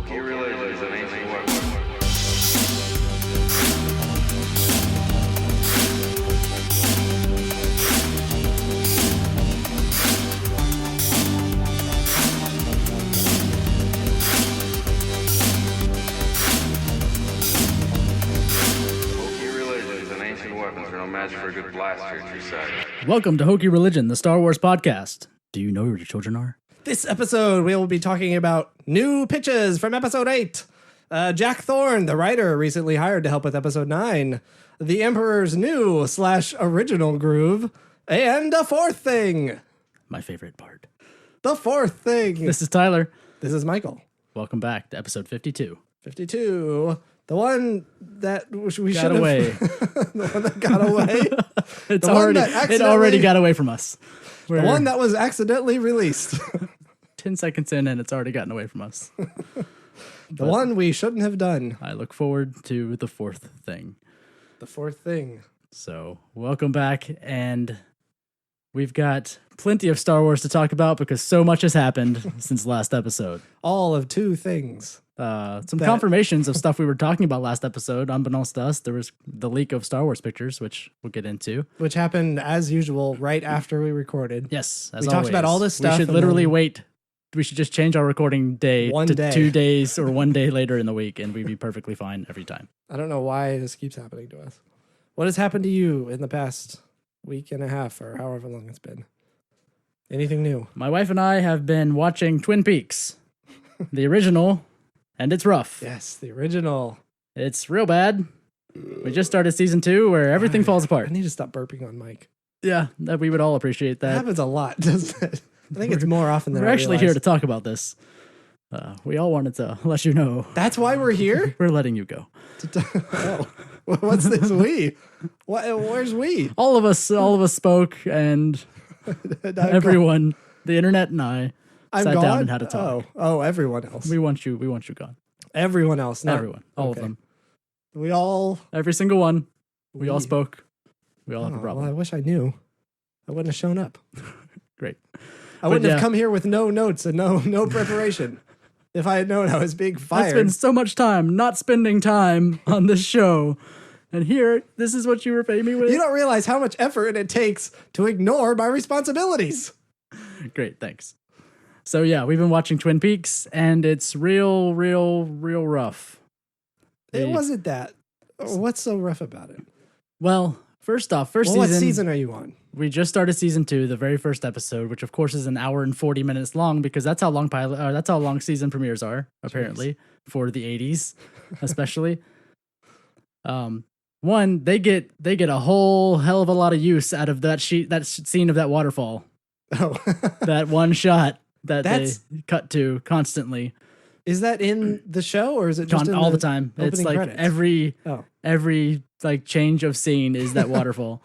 Hokey religion is an ancient weapon. No match for a good blaster at your side. Welcome to Hokey Religion, the Star Wars podcast. Do you know who your children are? This episode, we will be talking about new pitches from episode 8. Jack Thorne, the writer, recently hired to help with episode 9. The Emperor's new / original groove. And a fourth thing. My favorite part. The fourth thing. This is Tyler. This is Michael. Welcome back to episode 52. 52. The one that we got away. The one that got away. It already got away from us. The one that was accidentally released. 10 seconds in and it's already gotten away from us. The one we shouldn't have done. I look forward to the fourth thing. The fourth thing. So, welcome back, and we've got plenty of Star Wars to talk about because so much has happened since last episode. All of two things. Some confirmations of stuff we were talking about last episode. Unbeknownst to us, there was the leak of Star Wars pictures, which we'll get into. Which happened, as usual, right after we recorded. Yes, as we talked about all this stuff. We should literally wait. We should just change our recording day to 2 days or 1 day later in the week, and we'd be perfectly fine every time. I don't know why this keeps happening to us. What has happened to you in the past week and a half, or however long it's been? Anything new? My wife and I have been watching Twin Peaks, the original. And it's rough. Yes, the original. It's real bad. We just started season 2 where everything falls apart. I need to stop burping on Mike. Yeah, we would all appreciate that. It happens a lot, doesn't it? I think it's more often than we're actually here to talk about this. We all wanted to let you know. That's why we're here? We're letting you go. Oh, what's this we? Where's we? All of us spoke, and everyone, the internet and I, sat down and had a talk. Oh, everyone else. We want you gone. Everyone else, not everyone, all of them. Every single one. We all spoke. We all have a problem. Well, I wish I knew. I wouldn't have shown up. Great. I wouldn't have come here with no notes and no preparation. If I had known I was being fired. I spent so much time not spending time on this show. And here, this is what you repay me with? You don't realize how much effort it takes to ignore my responsibilities. Great, thanks. So yeah, we've been watching Twin Peaks, and it's real rough. It wasn't that. What's so rough about it? Well, first off, season. What season are you on? We just started season 2, the very first episode, which of course is an hour and 40 minutes long because that's how long season premieres are, apparently, for the 80s, especially. One, they get a whole hell of a lot of use out of that scene of that waterfall. Oh, that one shot that they cut to constantly. Is that in the show, or is it just all the time? It's like credits? every like change of scene is that waterfall.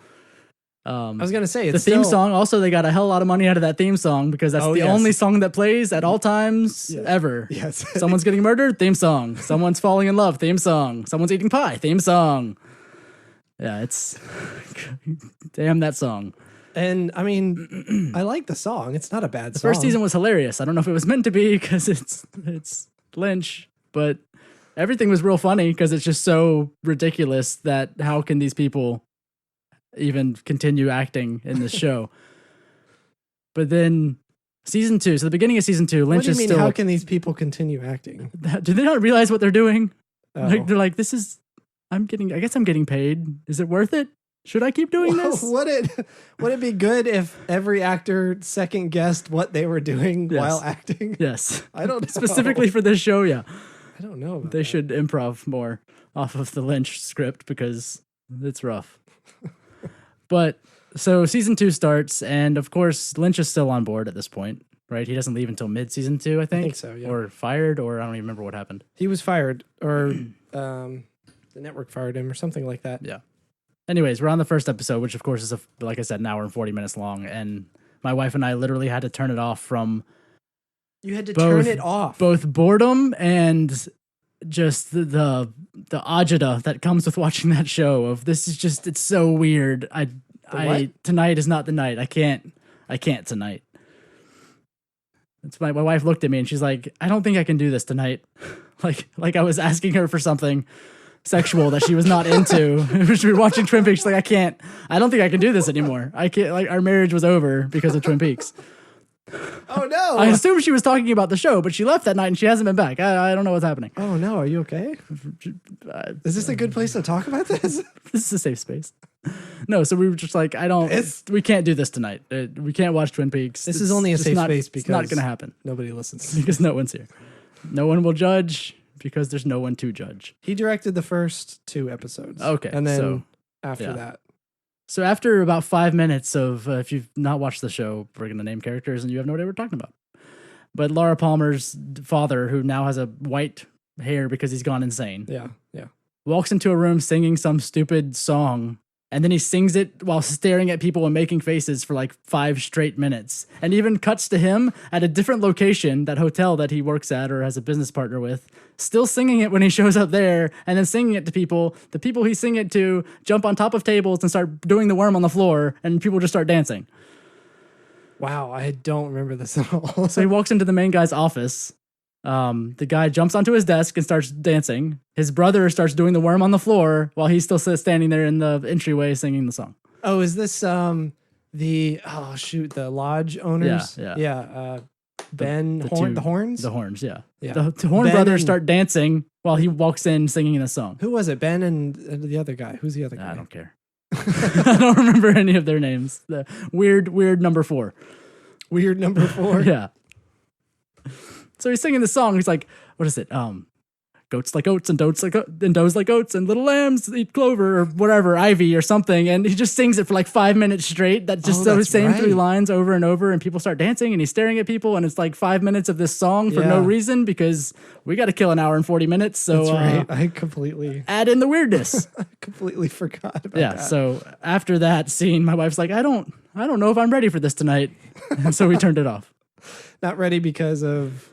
I was gonna say the theme song. Also, they got a hell of a lot of money out of that theme song because that's the only song that plays at all times ever. Yes, someone's getting murdered, theme song. Someone's falling in love, theme song. Someone's eating pie, theme song. Yeah, it's damn that song. And I mean, I like the song. It's not a bad song. The first season was hilarious. I don't know if it was meant to be because it's Lynch, but everything was real funny because it's just so ridiculous that how can these people even continue acting in this show? But then season 2, so the beginning of season 2, Lynch is still... How can these people continue acting? Do they not realize what they're doing? Oh. Like, they're like, I guess I'm getting paid. Is it worth it? Should I keep doing this? Would it be good if every actor second guessed what they were doing while acting? Yes. I don't know. Specifically for this show, yeah. I don't know. They should improv more off of the Lynch script because it's rough. But so season 2 starts, and of course Lynch is still on board at this point, right? He doesn't leave until mid season 2, I think. I think so, yeah. Or fired, or I don't even remember what happened. He was fired, or the network fired him, or something like that. Yeah. Anyways, we're on the first episode, which of course is, like I said, an hour and 40 minutes long. And my wife and I literally had to turn it off from... You had to turn it off. Both boredom and just the agita that comes with watching that show of this is just, it's so weird. Tonight is not the night. I can't tonight. my wife looked at me and she's like, I don't think I can do this tonight. like I was asking her for something sexual that she was not into. We were watching Twin Peaks. She's like, I don't think I can do this anymore. I can't, like, our marriage was over because of Twin Peaks. Oh no! I assume she was talking about the show, but she left that night and she hasn't been back. I don't know what's happening. Oh no! Are you okay? Is this a good place to talk about this? This is a safe space. No, so we were just like, we can't do this tonight. We can't watch Twin Peaks. This is only a safe space because it's not going to happen. Nobody listens. Because no one's here. No one will judge because there's no one to judge. He directed the first 2 episodes. Okay, and then so, after that. So after about 5 minutes of, if you've not watched the show, we're going to name characters and you have no idea what we're talking about. But Laura Palmer's father, who now has a white hair because he's gone insane, walks into a room singing some stupid song, and then he sings it while staring at people and making faces for like 5 straight minutes. And even cuts to him at a different location, that hotel that he works at or has a business partner with, still singing it when he shows up there, and then singing it to people. The people he's singing it to jump on top of tables and start doing the worm on the floor, and people just start dancing. Wow, I don't remember this at all. So he walks into the main guy's office. The guy jumps onto his desk and starts dancing. His brother starts doing the worm on the floor while he's still standing there in the entryway singing the song. Oh, is this the lodge owners? Yeah. Ben the Horns? The Horns, yeah. Yeah. The Horn Ben brothers and- start dancing while he walks in singing the song. Who was it? Ben and the other guy. Who's the other guy? I don't care. I don't remember any of their names. The weird number 4. Weird number 4? Yeah. So he's singing the song. He's like, what is it? Goats like oats and does like oats and little lambs eat clover or whatever, ivy or something. And he just sings it for like 5 minutes straight. That just those same 3 lines over and over, and people start dancing and he's staring at people, and it's like 5 minutes of this song for no reason because we got to kill an hour and 40 minutes. So that's right. I completely add in the weirdness. I completely forgot about that. So after that scene, my wife's like, I don't know if I'm ready for this tonight. And so we turned it off. Not ready because of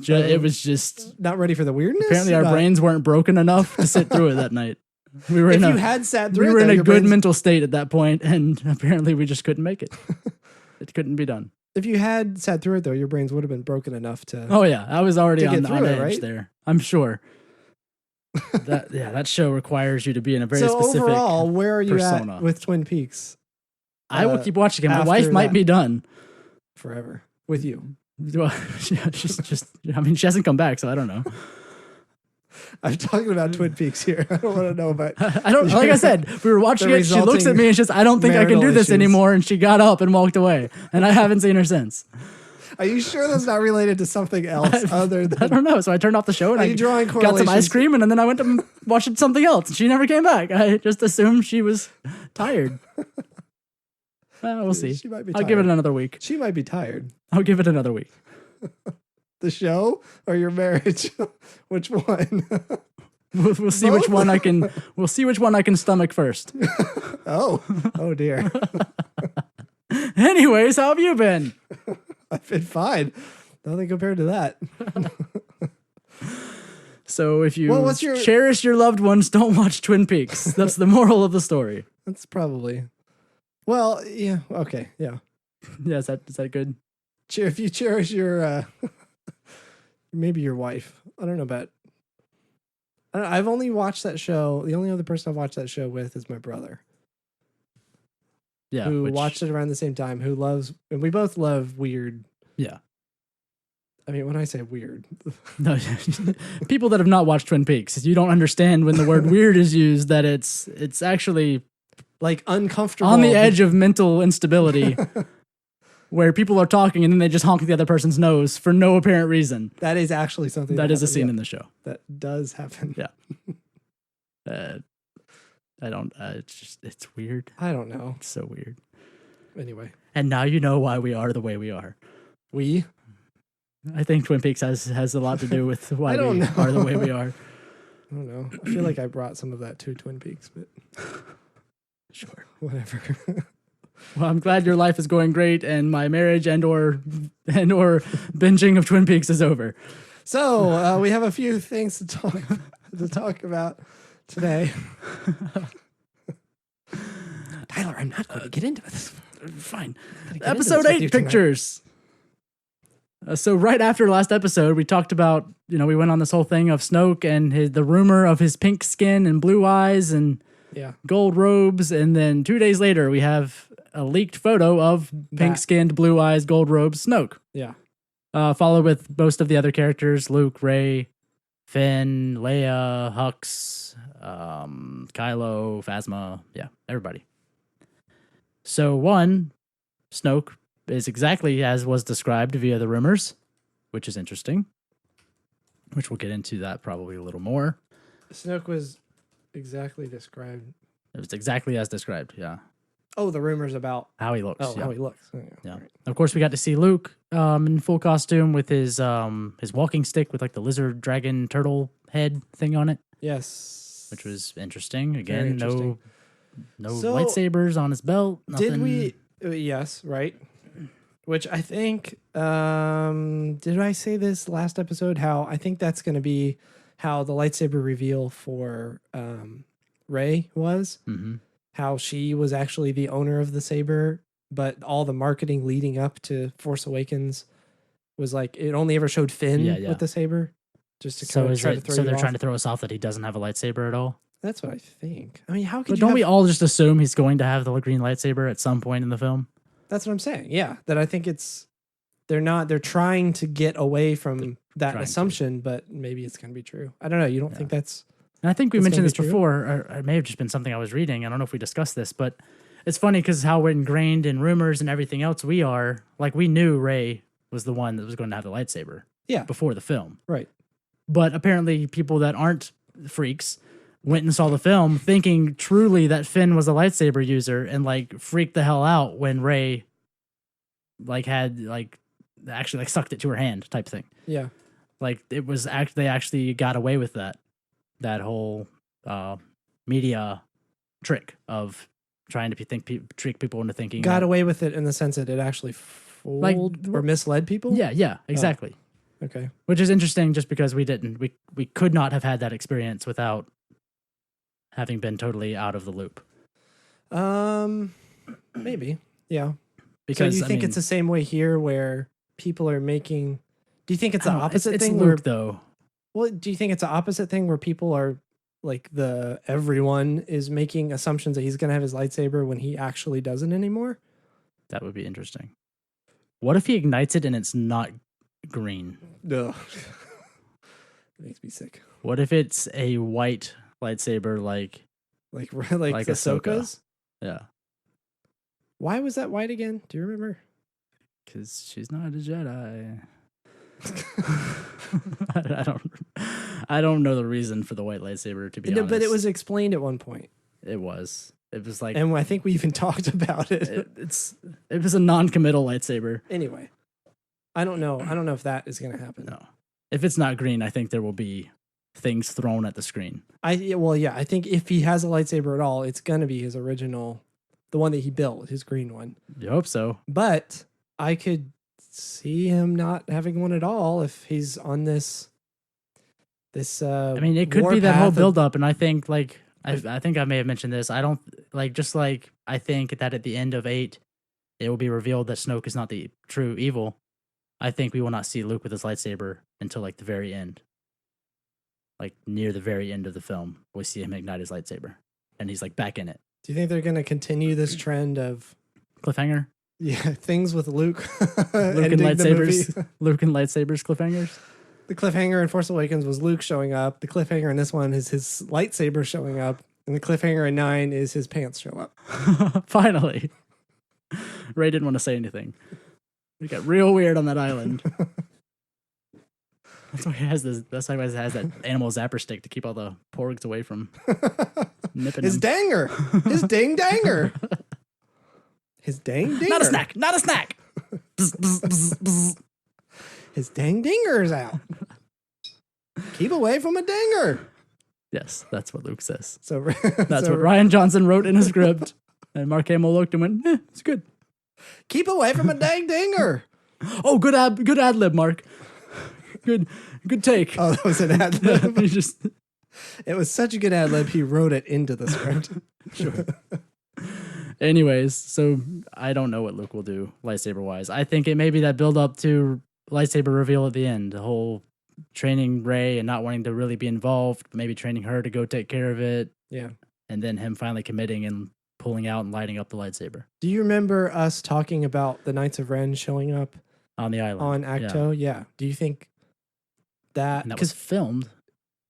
it was just not ready for the weirdness. Apparently, our brains weren't broken enough to sit through it that night. We were if you had sat through, we were in a good brains... mental state at that point, and apparently, we just couldn't make it. It couldn't be done. If you had sat through it, though, your brains would have been broken enough to. Oh yeah, I was already on edge right? there. I'm sure. That show requires you to be in a very specific. So overall, where are you persona. at with Twin Peaks? I will keep watching it. My wife might be done forever with you. Well, she's just. I mean, she hasn't come back, so I don't know. I'm talking about Twin Peaks here. I don't want to know about. I don't. Like I said, we were watching it. She looks at me and she's, I don't think I can do this anymore. And she got up and walked away. And I haven't seen her since. Are you sure that's not related to something else other than? I don't know. So I turned off the show and I got some ice cream, and then I went to watch something else. And she never came back. I just assumed she was tired. We'll see. She might be I'll give it another week. She might be tired. I'll give it another week. The show or your marriage? Which one? We'll see which one I can. We'll see which one I can stomach first. Oh dear. Anyways, how have you been? I've been fine. Nothing compared to that. So if you cherish your loved ones, don't watch Twin Peaks. That's the moral of the story. That's probably. Well, yeah. Okay. Yeah. Yeah. Is that good? If you cherish your, maybe your wife. I don't know about. I've only watched that show. The only other person I've watched that show with is my brother. Yeah. Who watched it around the same time. Who loves, and we both love weird. Yeah. I mean, when I say weird, no, people that have not watched Twin Peaks, you don't understand when the word weird is used, that it's actually like uncomfortable, on the edge of mental instability, where people are talking and then they just honk the other person's nose for no apparent reason. That is actually something that is a scene in the show. That does happen. Yeah. I don't, it's weird. I don't know. It's so weird. Anyway. And now you know why we are the way we are. I think Twin Peaks has a lot to do with why we are the way we are. I don't know. I feel like I brought some of that to Twin Peaks, but sure, whatever. Well, I'm glad your life is going great, and my marriage and or binging of Twin Peaks is over. So we have a few things to talk about today. Tyler, I'm not going to get into this. Fine. Episode 8 pictures. So right after last episode, we talked about, we went on this whole thing of Snoke and the rumor of his pink skin and blue eyes and Yeah. gold robes. And then 2 days later, we have a leaked photo of pink-skinned, blue eyes, gold robes Snoke. Yeah. Followed with most of the other characters, Luke, Rey, Finn, Leia, Hux, Kylo, Phasma. Yeah, everybody. So Snoke is exactly as was described via the rumors, which is interesting, which we'll get into that probably a little more. Snoke was exactly described. It was exactly as described, yeah. Oh, the rumors about How he looks. how he looks. Oh, Yeah. Right. Of course, we got to see Luke in full costume with his walking stick with like the lizard, dragon, turtle head thing on it, Yes. which was interesting. Again, Very interesting. no So, lightsabers on his belt. Nothing. Did we? Yes, right. Which I think, did I say this last episode? How I think that's going to be how the lightsaber reveal for Rey was. Mm-hmm. How she was actually the owner of the saber, but all the marketing leading up to Force Awakens was like it only ever showed Finn with the saber, just to kind of try to throw. So you they're off. trying to throw us off that he doesn't have a lightsaber at all. That's what I think. I mean, how could But you? don't we all just assume he's going to have the green lightsaber at some point in the film? That's what I'm saying. Yeah, that I think it's they're not. They're trying to get away from that assumption, but maybe it's going to be true. I don't know. You don't think that's? And I think we That's mentioned gonna this be true? before, or it may have just been something I was reading. I don't know if we discussed this, but it's funny because how we're ingrained in rumors and everything else we are. Like, we knew Rey was the one that was going to have the lightsaber before the film. Right. But apparently people that aren't freaks went and saw the film thinking truly that Finn was a lightsaber user and, like, freaked the hell out when Rey, like, had, like, actually, like, sucked it to her hand type thing. Yeah. Like, it was they actually got away with that whole media trick of trying to trick people into thinking Got away with it in the sense that it actually fooled or misled people. Yeah, exactly. Okay. Which is interesting, just because we could not have had that experience without having been totally out of the loop. Maybe. Yeah. Because so you think it's the same way here, where people are making? Do you think it's the opposite it's thing? Luke, though. Well, do you think it's the opposite thing where people are like everyone is making assumptions that he's going to have his lightsaber when he actually doesn't anymore? That would be interesting. What if he ignites it and it's not green? No. Makes me sick. What if it's a white lightsaber like Ahsoka's? Yeah. Why was that white again? Do you remember? Because she's not a Jedi. I don't know the reason for the white lightsaber, to be honest. But it was explained at one point. It was like, and I think we even talked about it. It was a non-committal lightsaber. Anyway, I don't know if that is going to happen. No, if it's not green, I think there will be things thrown at the screen. I think if he has a lightsaber at all, it's going to be his original, the one that he built, his green one. You hope so. But I could see him not having one at all if he's on this. I mean, it could be that whole buildup, and I think I think I may have mentioned this. I don't I think that at the end of 8, it will be revealed that Snoke is not the true evil. I think we will not see Luke with his lightsaber until like the very end. Like near the very end of the film, we see him ignite his lightsaber, and he's like back in it. Do you think they're going to continue this trend of cliffhanger? Yeah, things with Luke. Luke and lightsabers. Luke and lightsabers cliffhangers. The cliffhanger in Force Awakens was Luke showing up. The cliffhanger in this one is his lightsaber showing up. And the cliffhanger in 9 is his pants show up. Finally. Ray didn't want to say anything. It got real weird on that island. That's why he has that animal zapper stick to keep all the porgs away from nipping his him. Danger. His dang danger. His dang dinger. Not a snack. Not a snack. Bzz, bzz, bzz, bzz. His dang dinger's out. Keep away from a dinger. Yes, that's what Luke says. So that's what Ryan Johnson wrote in his script. And Mark Hamill looked and went, it's good. Keep away from a dang dinger. Oh, good ad lib, Mark. Good take. Oh, that was an ad lib. Just... It was such a good ad lib. He wrote it into the script. Sure. Anyways, so I don't know what Luke will do lightsaber wise. I think it may be that build up to lightsaber reveal at the end, the whole training Rey and not wanting to really be involved, maybe training her to go take care of it. Yeah. And then him finally committing and pulling out and lighting up the lightsaber Do you remember us talking about the Knights of Ren showing up on the island. on Acto? Yeah. Do you think that... And that was filmed.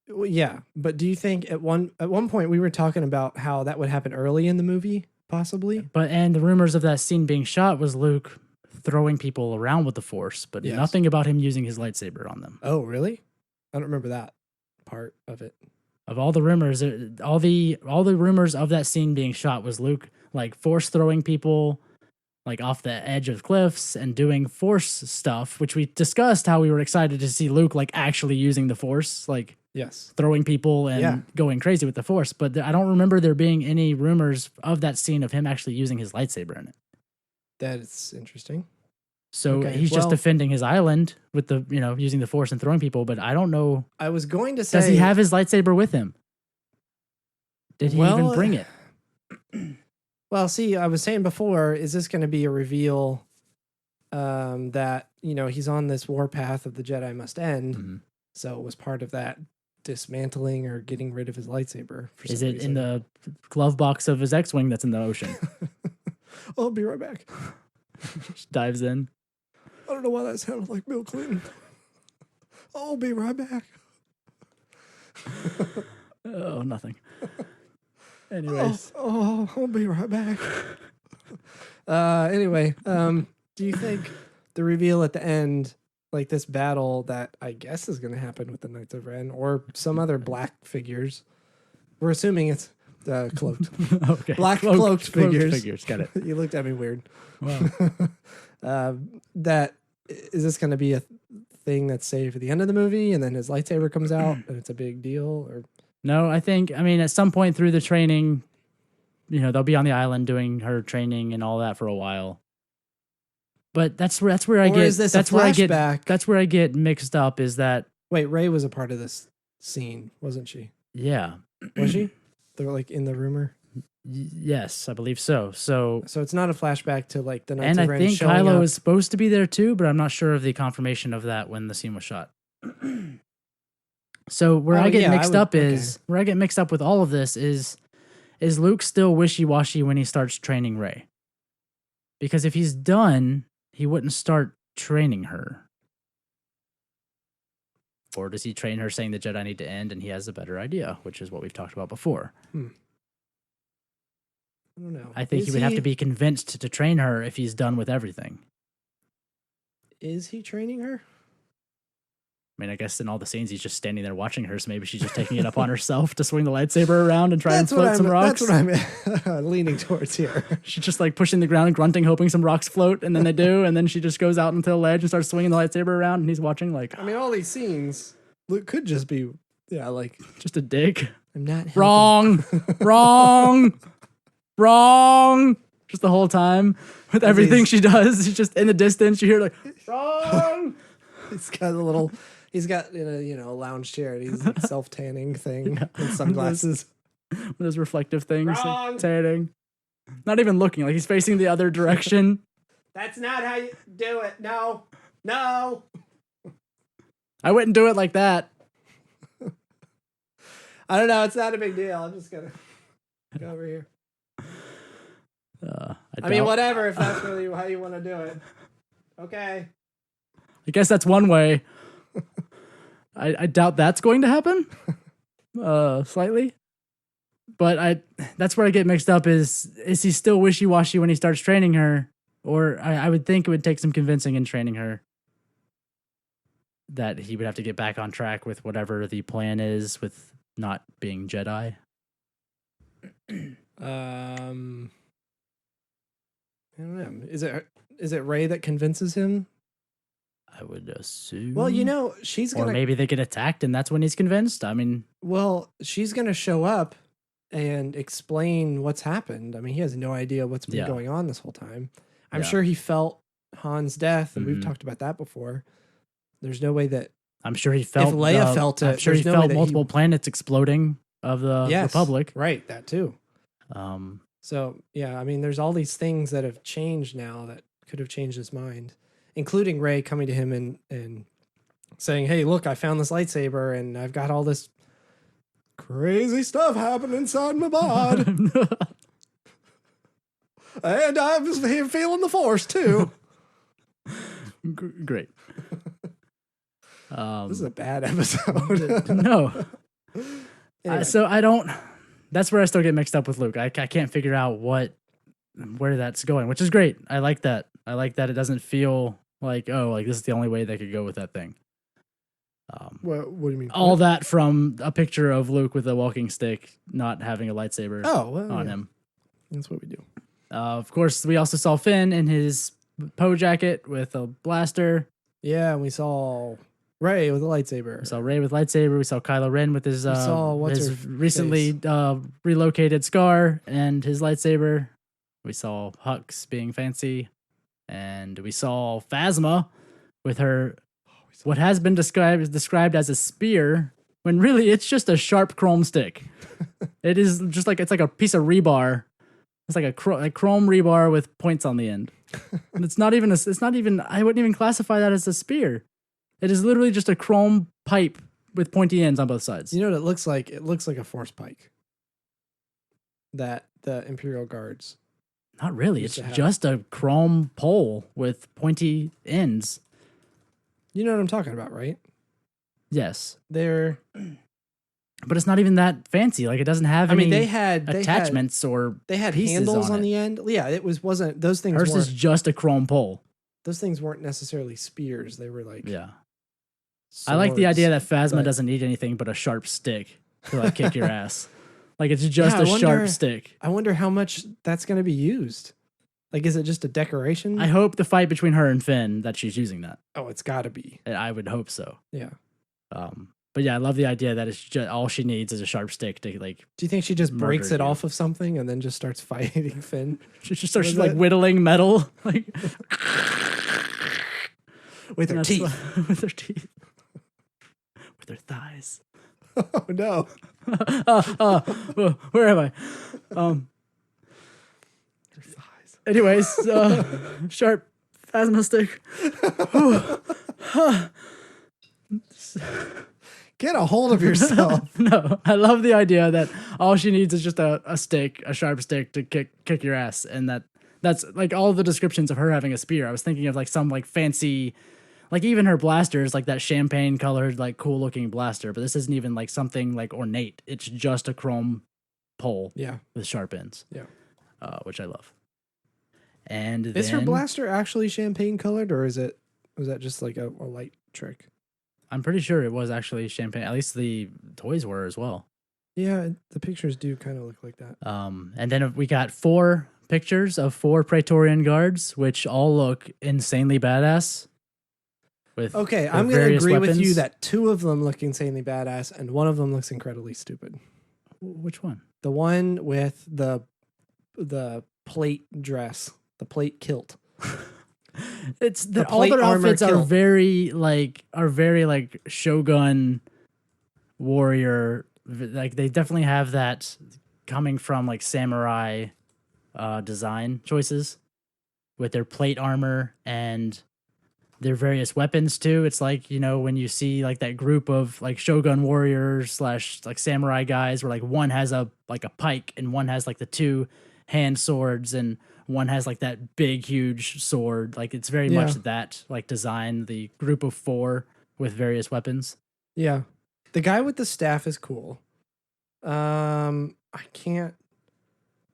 Well, yeah, but do you think at one point we were talking about how that would happen early in the movie, possibly? And the rumors of that scene being shot was Luke throwing people around with the Force, but Yes. nothing about him using his lightsaber on them. Oh, really? I don't remember that part of it. Of all the rumors, all the rumors of that scene being shot was Luke like Force throwing people like off the edge of cliffs and doing Force stuff, which we discussed how we were excited to see Luke like actually using the Force, like Yes. throwing people and going crazy with the Force. But I don't remember there being any rumors of that scene of him actually using his lightsaber in it. That's interesting. So Okay, he's just well- defending his island with the, using the Force and throwing people. But I don't know. I was going to say... Does he have his lightsaber with him? Did he even bring it? Well, see, I was saying before, is this going to be a reveal that, he's on this warpath of the Jedi must end? Mhm. So it was part of that dismantling or getting rid of his lightsaber. For Is some it reason. in the glove box of his X-Wing that's in the ocean? I'll be right back. Just dives in. I don't know why that sounded like Bill Clinton. I'll be right back. Oh, nothing. Anyways. I'll be right back. Anyway, do you think the reveal at the end, like this battle that I guess is going to happen with the Knights of Ren or some other black figures, we're assuming it's cloaked, Okay. black cloaked figures. Figures. Got it. You looked at me weird. Wow. That is this going to be a thing that's saved for the end of the movie, and then his lightsaber comes out, and it's a big deal, or No, I mean, at some point through the training, they'll be on the island doing her training and all that for a while. But that's where I Or get is this a that's where flashback? that's where I get mixed up is that Wait, Rey was a part of this scene, wasn't she? yeah. Was she? They're like in the rumor. Yes, I believe so. So So it's not a flashback to like the Knights and of I Ren think showing Kylo up. is supposed to be there too, but I'm not sure of the confirmation of that when the scene was shot. So where Oh, I get yeah, I mixed would- up is where I get mixed up with all of this is Luke still wishy-washy when he starts training Rey? Because if he's done, he wouldn't start training her. Or does he train her saying the Jedi need to end and he has a better idea, which is what we've talked about before. I don't know. I think Is he would have to be convinced to train her if he's done with everything. Is he training her? I mean, I guess in all the scenes he's just standing there watching her, so maybe she's just taking it up on herself to swing the lightsaber around and try and float some rocks. That's what I'm leaning towards here. She's just like pushing the ground and grunting, hoping some rocks float, and then they do, and then she just goes out onto the ledge and starts swinging the lightsaber around, and he's watching like, I mean, all these scenes could just be, like just a dig. I'm not helping. Wrong. Just the whole time with everything he's- she does. She's just in the distance. You hear like, wrong. He's got in a lounge chair and he's self tanning thing and sunglasses. With those reflective things. like, Wrong. tanning. Not even looking. Like he's facing the other direction. That's not how you do it. No. I wouldn't do it like that. I don't know. It's not a big deal. I'm just gonna go over here. I mean, doubt- whatever. If that's really how you want to do it. Okay. I guess that's one way. I doubt that's going to happen. Slightly. But that's where I get mixed up is he still wishy-washy when he starts training her? Or I would think it would take some convincing in training her that he would have to get back on track with whatever the plan is with not being Jedi. I don't know. Is it Rey that convinces him? I would assume. Well, she's or gonna. maybe they get attacked and that's when he's convinced. I mean, Well, she's gonna show up and explain what's happened. I mean, he has no idea what's been Yeah. going on this whole time. I'm Yeah. sure he felt Han's death, and we've Mhm. talked about that before. There's no way that I'm sure he felt. Leia felt it, I'm sure he there's no way felt that he- multiple planets exploding of the Republic. right? That too. So yeah, I mean, there's all these things that have changed now that could have changed his mind. including Rey coming to him and saying, "Hey, look, I found this lightsaber and I've got all this crazy stuff happening inside my bod, and I'm feeling the Force too." Great. This is a bad episode. No. Anyway. So I don't. That's where I still get mixed up with Luke. I can't figure out where that's going, which is great. I like that. I like that it doesn't feel like, oh, like this is the only way they could go with that thing. What do you mean? All that from a picture of Luke with a walking stick, not having a lightsaber on him. That's what we do. Of course, we also saw Finn in his Poe jacket with a blaster. Yeah, and we saw Rey with a lightsaber. We saw Rey with lightsaber. We saw Kylo Ren with his his recently relocated scar and his lightsaber. We saw Hux being fancy, and we saw Phasma with her what has been described as a spear, when really it's just a sharp chrome stick. It is just like it's like a piece of rebar. It's like a chrome rebar with points on the end. And it's not even. I wouldn't even classify that as a spear. It is literally just a chrome pipe with pointy ends on both sides. You know what it looks like? It looks like a force pike that the Imperial Guards. Not really. It's just a chrome pole with pointy ends. You know what I'm talking about, right? Yes. They're... But it's not even that fancy. Like, it doesn't have any they had attachments or they had pieces handles on it. the end. Yeah, it wasn't those things. Hers is just a chrome pole. Those things weren't necessarily spears. They were like I like the idea that Phasma but- doesn't need anything but a sharp stick to like kick your ass. Like, it's just a sharp stick. I wonder how much that's going to be used. Like, is it just a decoration? I hope the fight between her and Finn that she's using that. Oh, it's got to be. I would hope so. Yeah. But yeah, I love the idea that it's just all she needs is a sharp stick to like. Do you think she just breaks it you. off of something and then just starts fighting Finn? She just starts like whittling metal, like with her teeth. With her teeth. With her thighs. Oh no! Where am I? Her thighs. Anyways, sharp Phasma stick. Get a hold of yourself. No, I love the idea that all she needs is just a stick, a sharp stick to kick your ass, and that's like all the descriptions of her having a spear. I was thinking of like some like fancy, like even her blaster is like that champagne colored, like cool looking blaster, but this isn't even like something like ornate. It's just a chrome pole, with sharp ends, which I love. And is her blaster actually champagne colored, or was that just like a light trick? I'm pretty sure it was actually champagne. At least the toys were as well. Yeah, the pictures do kind of look like that. And then we got 4 pictures of 4 Praetorian guards, which all look insanely badass. Okay, I'm going to agree with you that 2 of them look insanely badass, and 1 of them looks incredibly stupid. Which one? The one with the plate dress, the plate kilt. It's all their outfits are very like Shogun warrior. Like they definitely have that coming from like samurai design choices with their plate armor and their various weapons too. It's like, you know, when you see like that group of like Shogun warriors / like samurai guys where like one has a pike and one has like the 2 hand swords and one has like that big huge sword. Like it's very much that like design, the group of 4 with various weapons. Yeah. The guy with the staff is cool. I can't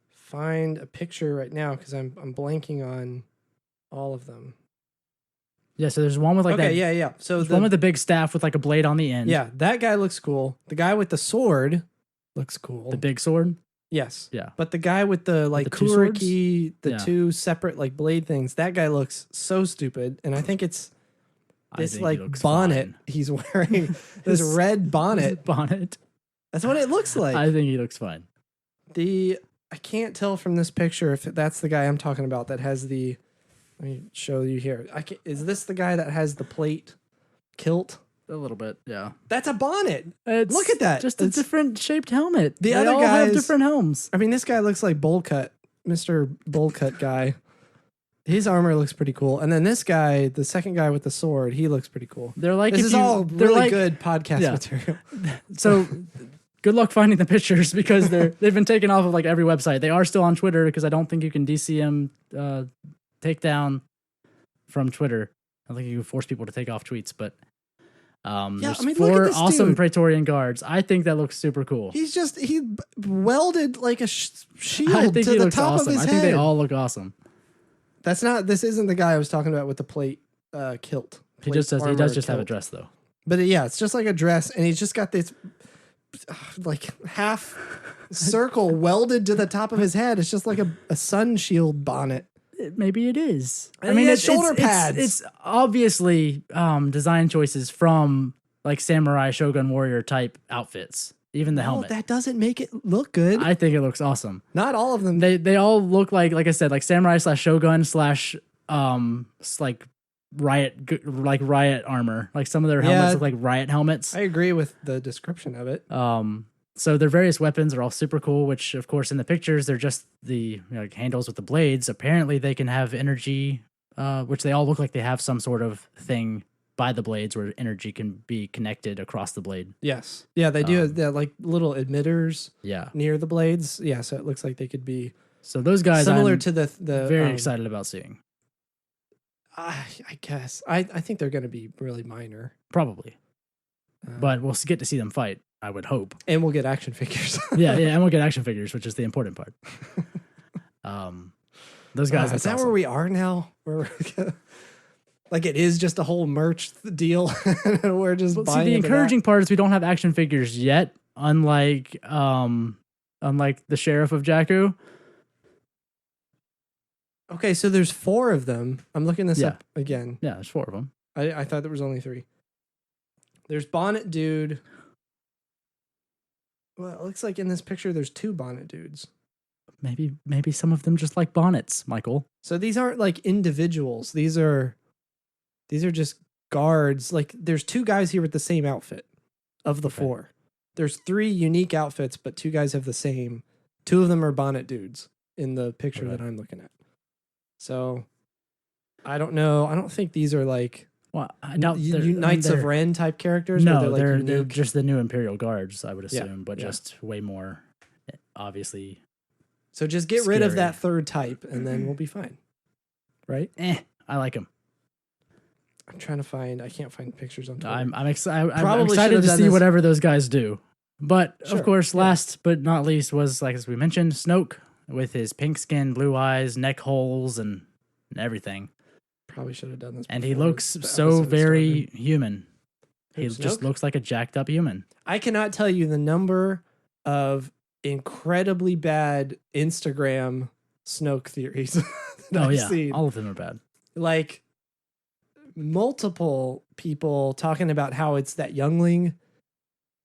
find a picture right now because I'm blanking on all of them. Yeah, so there's one with like that. Yeah. So one with the big staff with like a blade on the end. Yeah, that guy looks cool. The guy with the sword looks cool. The big sword? Yes. Yeah. But the guy with the like the 2 swords? kuriki, the Yeah. 2 separate like blade things, that guy looks so stupid. And I think it's this think he like looks bonnet fine. he's wearing. This red bonnet. Bonnet. That's what it looks like. I think he looks fine. I can't tell from this picture if that's the guy I'm talking about that has the. Let me show you here. Is this the guy that has the plate kilt? A little bit, yeah. That's a bonnet. It's Look at that. Just a different shaped helmet. The They other all have guys- different helms. I mean, this guy looks like Bowl Cut, Mr. Bowl Cut guy. His armor looks pretty cool. And then this guy, the second guy with the sword, he looks pretty cool. They're like, This if is you, all they're really like, good podcast yeah. material. So good luck finding the pictures because they've been taken off of like every website. They are still on Twitter because I don't think you can DCM take down from Twitter. I don't think you can force people to take off tweets, but there's I mean, look at 4 this awesome dude. Praetorian guards. I think that looks super cool. He welded like a I shield think to he the looks top awesome. of his I head. think they all look awesome. This isn't the guy I was talking about with the plate kilt. He Plate just does. He armor does just have a kilt. dress though. But yeah, it's just like a dress, and he's just got this like half circle welded to the top of his head. It's just like a sun shield bonnet. Maybe it is. And he has shoulder pads. It's obviously design choices from like samurai, shogun, warrior type outfits. Even the helmet. That doesn't make it look good. I think it looks awesome. Not all of them. They all look like I said, like samurai / shogun / like riot armor. Like some of their helmets look like riot helmets. I agree with the description of it. So their various weapons are all super cool, which of course in the pictures they're just the like handles with the blades. Apparently they can have energy, which they all look like they have some sort of thing by the blades where energy can be connected across the blade. Yes. Yeah, they do. They're like little emitters Yeah. near the blades. Yeah, so it looks like they could be So those guys similar I'm to the very excited about seeing. I guess. I think they're going to be really minor. Probably. But we'll get to see them fight, I would hope. And we'll get action figures. yeah, and we'll get action figures, which is the important part. Those guys. Is that's that awesome. where we are now? Like it is just a whole merch deal. We're just Well, buying see, the into encouraging part is we don't have action figures yet, unlike the sheriff of Jakku. that. Okay, so there's 4 of them. I'm looking this Yeah. up again. Yeah, there's 4 of them. I thought there was only 3. There's Bonnet Dude. Well, it looks like in this picture there's 2 Bonnet Dudes. Maybe some of them just like bonnets, Michael. So these aren't like individuals. These are just guards. Like there's 2 guys here with the same outfit of the Okay. 4. There's 3 unique outfits, but 2 guys have the same. 2 of them are Bonnet Dudes in the picture Okay. that I'm looking at. So I don't know. I don't think these are like Well, I doubt they're- Knights of they're- Ren type characters. where No, like they're unique. just the new Imperial Guards, I would Yeah, assume, but yeah. just way more, obviously. So just get rid of scary. that 3rd type, and then we'll be fine. Right? I like them. I'm trying to find. I can't find pictures on Twitter. I'm excited. I'm Probably excited should've to done see this. whatever those guys do. But Sure, of course, yeah. last but not least was, like as we mentioned, Snoke with his pink skin, blue eyes, neck holes, and everything. Probably should have done this. And he before looks the so episode very started. human. He Who, just Snoke? looks like a jacked up human. I cannot tell you the number of incredibly bad Instagram Snoke theories that Oh I've yeah, seen. all of them are bad. Like multiple people talking about how it's that youngling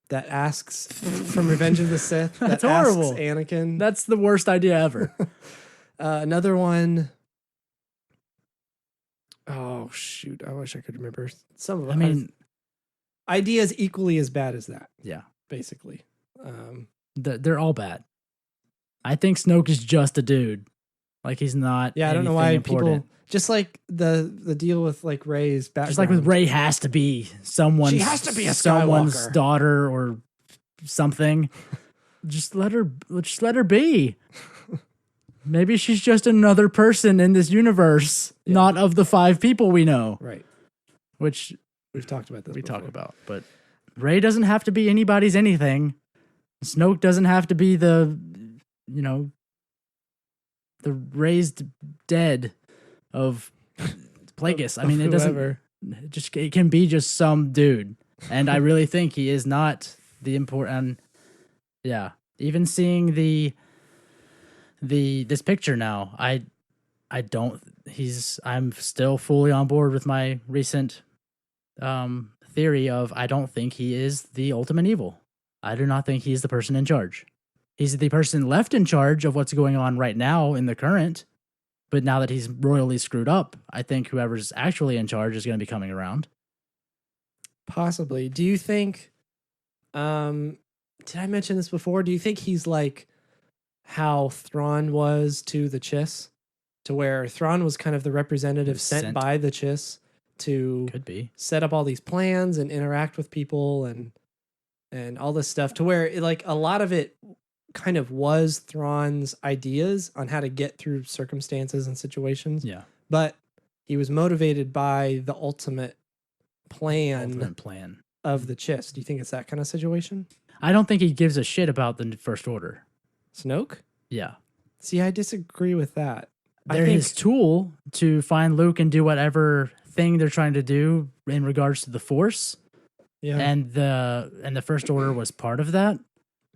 that asks from Revenge of the Sith. That's that asks horrible. Anakin. That's the worst idea ever. Another one. Oh shoot! I wish I could remember some of I them. mean, ideas equally as bad as that. yeah, Basically. they're all bad. I think Snoke is just a dude. Like he's not. Yeah, I don't know anything why important. people just like the deal with like Rey's background. Just like with Rey has to be someone's. She has to be a someone's Skywalker. daughter or something. Just let her be. Maybe she's just another person in this universe, Yeah. not of the 5 people we know, Right. which We've talked about this. we before. talk about. But Rey doesn't have to be anybody's anything. Snoke doesn't have to be the raised dead of Plagueis. I mean, it doesn't. Whoever. It can be just some dude, and I really think he is not the important. Yeah, even seeing this picture now, I don't. I'm still fully on board with my recent theory of I don't think he is the ultimate evil. I do not think he's the person in charge. He's the person left in charge of what's going on right now in the current. But now that he's royally screwed up, I think whoever's actually in charge is going to be coming around. Possibly. Do you think? Did I mention this before? Do you think he's like how Thrawn was to the Chiss? to where Thrawn was kind of the representative sent by the Chiss to Could be. set up all these plans and interact with people and all this stuff, to where a lot of it kind of was Thrawn's ideas on how to get through circumstances and situations. Yeah. But he was motivated by the ultimate plan of the Chiss. Do you think it's that kind of situation? I don't think he gives a shit about the First Order. Snoke? Yeah. See, I disagree with that. They're his tool to find Luke and do whatever thing they're trying to do in regards to the Force. Yeah. And the First Order was part of that.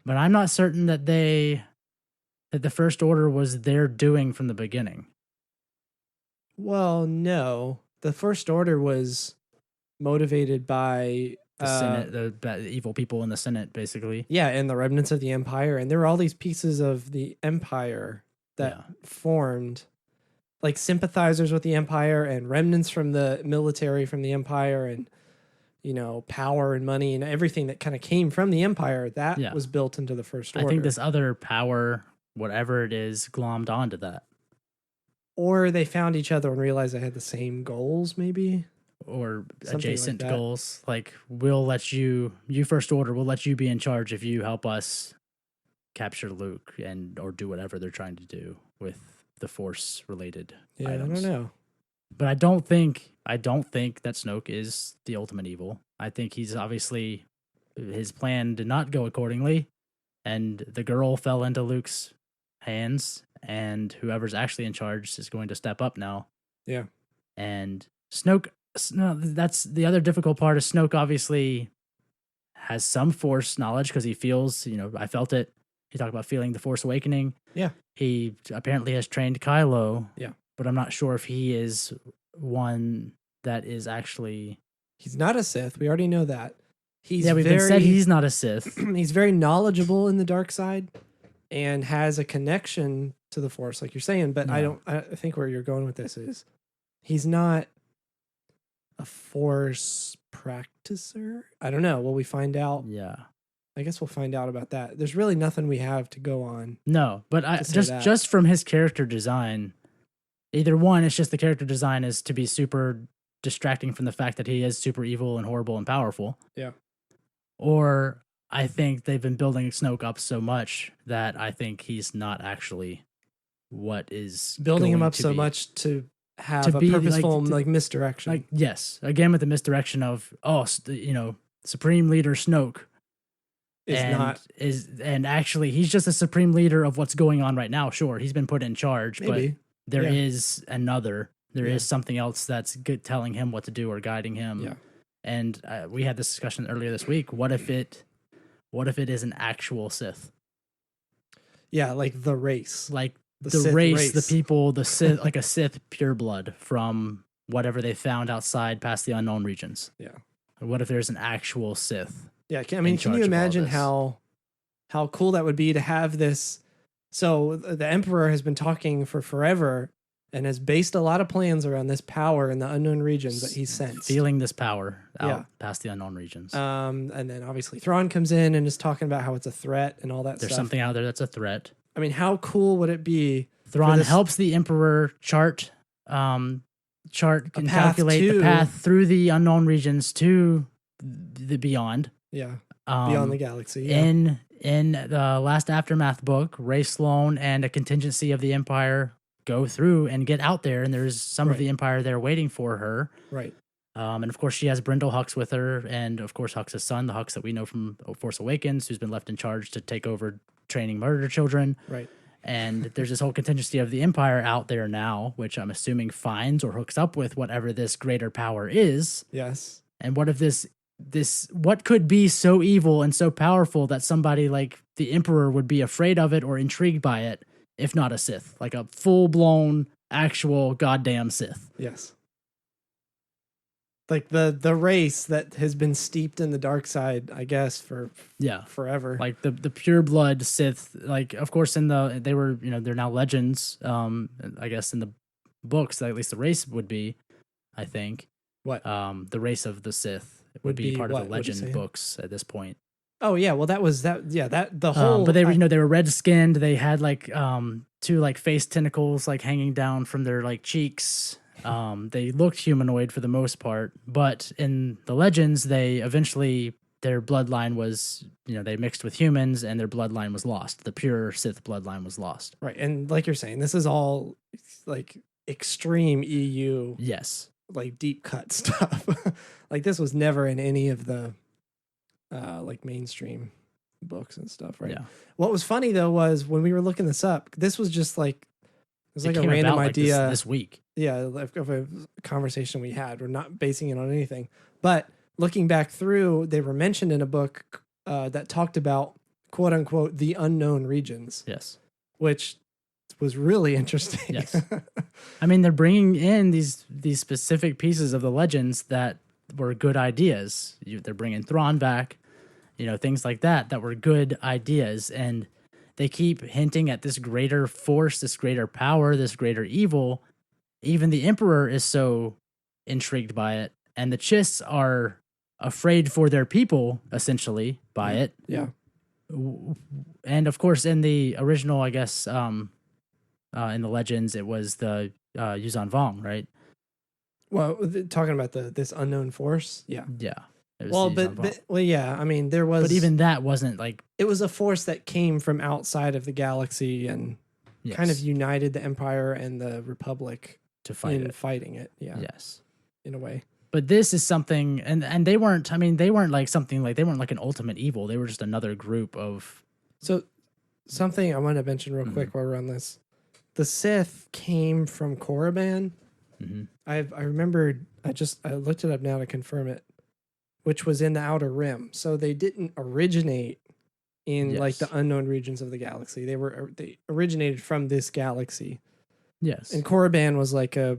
But I'm not certain that the First Order was their doing from the beginning. Well, no. The First Order was motivated by The Senate, the evil people in the Senate, basically. Yeah, and the remnants of the Empire. And there were all these pieces of the Empire that formed, like sympathizers with the Empire and remnants from the military from the Empire, and power and money and everything that kind of came from the Empire that was built into the First Order. I think this other power, whatever it is, glommed onto that. Or they found each other and realized they had the same goals, maybe, or something adjacent like that. goals. Like, we'll let you First Order, we'll let you be in charge if you help us capture Luke or do whatever they're trying to do with the Force related items. I don't know. But I don't think that Snoke is the ultimate evil. I think he's obviously, his plan did not go accordingly, and the girl fell into Luke's hands, and whoever's actually in charge is going to step up now. Yeah. And Snoke, that's the other difficult part, is Snoke obviously has some Force knowledge because he feels, I felt it. He talked about feeling the Force awakening. Yeah. He apparently has trained Kylo. Yeah. But I'm not sure if he is one that is actually... He's not a Sith. We already know that. We've been said he's not a Sith. He's very knowledgeable in the dark side and has a connection to the Force, like you're saying. But Yeah. I think where you're going with this is he's not a Force practicer. I don't know. Will we find out? Yeah. I guess we'll find out about that. There's really nothing we have to go on. No, but just from his character design, either one, it's just the character design is to be super distracting from the fact that he is super evil and horrible and powerful. Yeah. Or I think they've been building Snoke up so much that I think he's not actually what is building him going up to so be. much to have To a be, purposeful like, misdirection. Yes, again with the misdirection of Supreme Leader Snoke and actually he's just a supreme leader of what's going on right now. Sure, he's been put in charge, Maybe. but there is something else that's telling him what to do or guiding him. Yeah. And we had this discussion earlier this week. What if it is an actual Sith? Yeah, like the race. Like the Sith race, the people, the Sith, like a Sith pureblood from whatever they found outside past the unknown regions. Yeah. What if there's an actual Sith? Yeah, can you imagine how cool that would be to have this? So the Emperor has been talking for forever and has based a lot of plans around this power in the unknown regions that he sensed. Feeling this power out past the unknown regions. And then obviously Thrawn comes in and is talking about how it's a threat and all that There's stuff. something out there that's a threat. I mean, how cool would it be? Thrawn helps the Emperor chart and calculate the path through the unknown regions to the beyond. Yeah, beyond the galaxy. Yeah. In the Last Aftermath book, Rey Sloane and a contingency of the Empire go through and get out there, and there's some of the Empire there waiting for her. Right. And of course, she has Brindle Hux with her, and of course, Hux's son, the Hux that we know from Force Awakens, who's been left in charge to take over training murder children. Right. And there's this whole contingency of the Empire out there now, which I'm assuming finds or hooks up with whatever this greater power is. Yes. And what if this what could be so evil and so powerful that somebody like the Emperor would be afraid of it or intrigued by it, if not a Sith, like a full-blown actual goddamn Sith. Yes. Like the race that has been steeped in the dark side, I guess, for forever. Like the pure blood Sith, like of course they were, they're now legends. I guess in the books, at least the race would be, I think. What? The race of the Sith would be part of the legend books at this point. Oh yeah, well that was that. Yeah, that the whole. But they were, they were red skinned. They had like two like face tentacles like hanging down from their like cheeks. They looked humanoid for the most part, but in the legends, they eventually their bloodline was, they mixed with humans and their bloodline was lost. The pure Sith bloodline was lost. Right. And like you're saying, this is all like extreme EU, Yes. like deep cut stuff. Like this was never in any of the like mainstream books and stuff, right? Yeah. What was funny though was when we were looking this up, this was just like it was like a came random about, idea this week. Yeah, of a conversation we had. We're not basing it on anything. But looking back through, they were mentioned in a book that talked about quote unquote the unknown regions. Yes. Which was really interesting. Yes. I mean, they're bringing in these specific pieces of the legends that were good ideas. They're bringing Thrawn back, things like that were good ideas. And they keep hinting at this greater force, this greater power, this greater evil. Even the Emperor is so intrigued by it. And the Chiss are afraid for their people, essentially, by it. Yeah. And of course, in the original, I guess, in the legends, it was the Yuzan Vong, right? Well, talking about this unknown force, yeah. Yeah. Well, yeah. I mean, there was, but even that wasn't like it was a force that came from outside of the galaxy and kind of united the Empire and the Republic to fight in fighting it. Yeah. Yes. In a way. But this is something, and they weren't. I mean, they weren't like something like they weren't like an ultimate evil. They were just another group of. So, something I want to mention real quick while we're on this, the Sith came from Korriban. Mm-hmm. I remembered. I looked it up now to confirm it, which was in the Outer Rim. So they didn't originate in like the unknown regions of the galaxy. They originated from this galaxy. Yes. And Korriban was like a.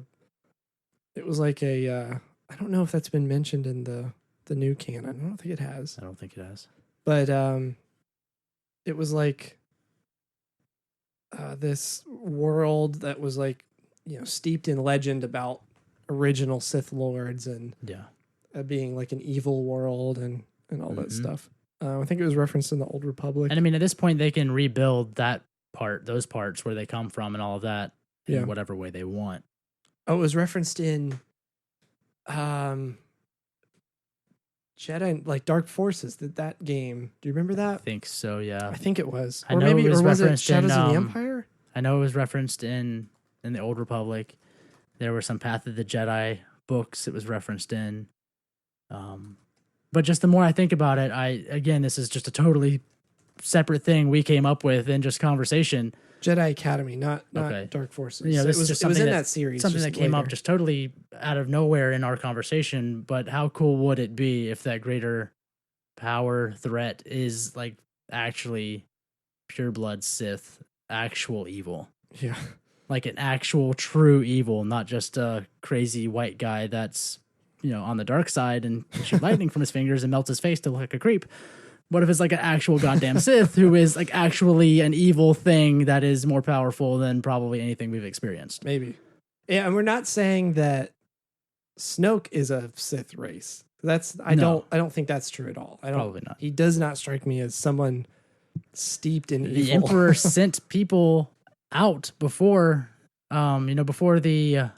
It was like a. I don't know if that's been mentioned in the new canon. I don't think it has. I don't think it has. But it was like this world that was like, steeped in legend about original Sith lords and being like an evil world and all that stuff. I think it was referenced in the Old Republic. And I mean, at this point, they can rebuild those parts where they come from and all of that in whatever way they want. Oh, it was referenced in Jedi, like Dark Forces, that game. Do you remember that? I think so, yeah. I think it was. Or maybe was it Shadows of the Empire? I know it was referenced in the Old Republic. There were some Path of the Jedi books it was referenced in. But just the more I think about it, again, this is just a totally separate thing we came up with in just conversation. Jedi Academy, not Dark Forces. This is just it was in that series. Something that came up just totally out of nowhere in our conversation. But how cool would it be if that greater power threat is like actually pure blood Sith, actual evil? Yeah. Like an actual true evil, not just a crazy white guy that's, on the dark side and can shoot lightning from his fingers and melts his face to look like a creep. What if it's like an actual goddamn Sith who is like actually an evil thing that is more powerful than probably anything we've experienced? Maybe. Yeah, and we're not saying that Snoke is a Sith race. I don't think that's true at all. Probably not. He does not strike me as someone steeped in evil. The Emperor sent people out before before the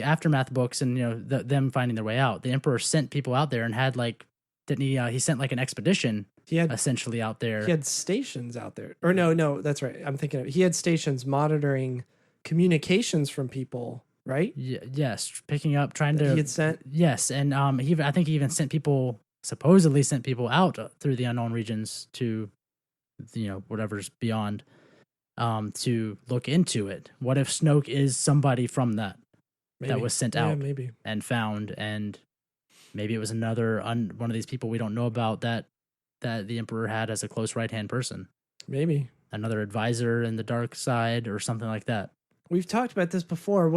aftermath books and them finding their way out. The Emperor sent people out there and had like. Didn't he sent like an expedition essentially out there. He had stations out there. Or no, that's right. I'm thinking of it. He had stations monitoring communications from people, right? Yes, picking up, trying to. He had sent. Yes, and I think he even supposedly sent people out through the unknown regions to, whatever's beyond, to look into it. What if Snoke is somebody from that was sent out maybe and found and. Maybe it was another one of these people we don't know about that the Emperor had as a close right-hand person. Maybe. Another advisor in the dark side or something like that. We've talked about this before.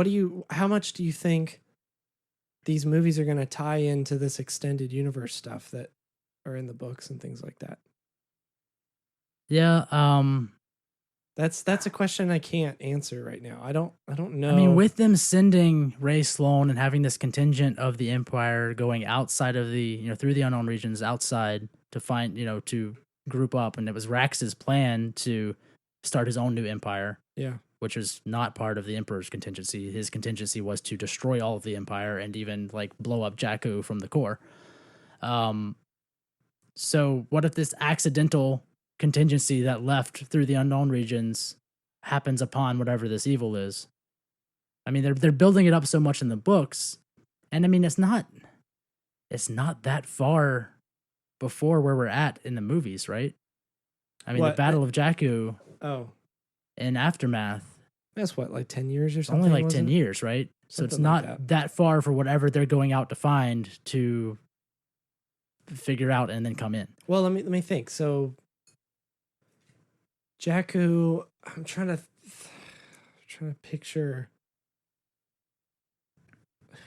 How much do you think these movies are going to tie into this extended universe stuff that are in the books and things like that? Yeah, that's a question I can't answer right now. I don't know. I mean, with them sending Rey Sloane and having this contingent of the Empire going outside of the, through the unknown regions outside to find, to group up, and it was Rax's plan to start his own new empire, Yeah. which is not part of the Emperor's contingency. His contingency was to destroy all of the Empire and even like blow up Jakku from the core. So what if this accidental contingency that left through the unknown regions happens upon whatever this evil is? I mean, they're building it up so much in the books, and I mean, it's not that far before where we're at in the movies, right? I mean, What? the Battle of Jakku Oh, in Aftermath, that's what, like 10 years or something? only like wasn't 10 it? years, right? So it's Something not like that far for whatever they're going out to find to figure out and then come in. Well, let me think. So, Jakku, I'm trying to picture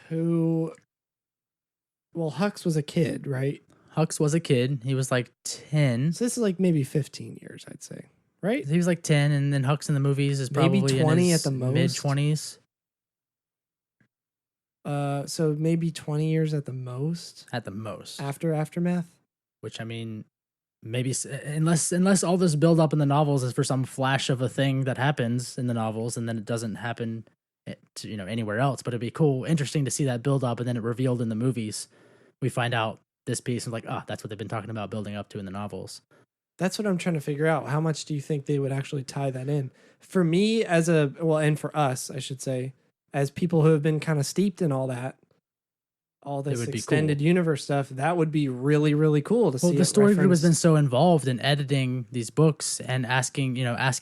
who. Well, Hux was a kid, right? Hux was a kid. He was like 10. So this is like maybe 15 years, I'd say, right? He was like 10, and then Hux in the movies is Maybe probably 20 in at his the most. mid-20s. So maybe 20 years at the most At the most. after Aftermath. Which, I mean, maybe unless all this build up in the novels is for some flash of a thing that happens in the novels and then it doesn't happen anywhere else. But it'd be cool, interesting to see that build up and then it revealed in the movies. We find out this piece and like, that's what they've been talking about building up to in the novels. That's what I'm trying to figure out. How much do you think they would actually tie that in? For me, and for us, I should say, as people who have been kind of steeped in all that, all this would be extended cool. universe stuff, that would be really, really cool to see. Well, the it story group has referenced. been so involved in editing these books and asking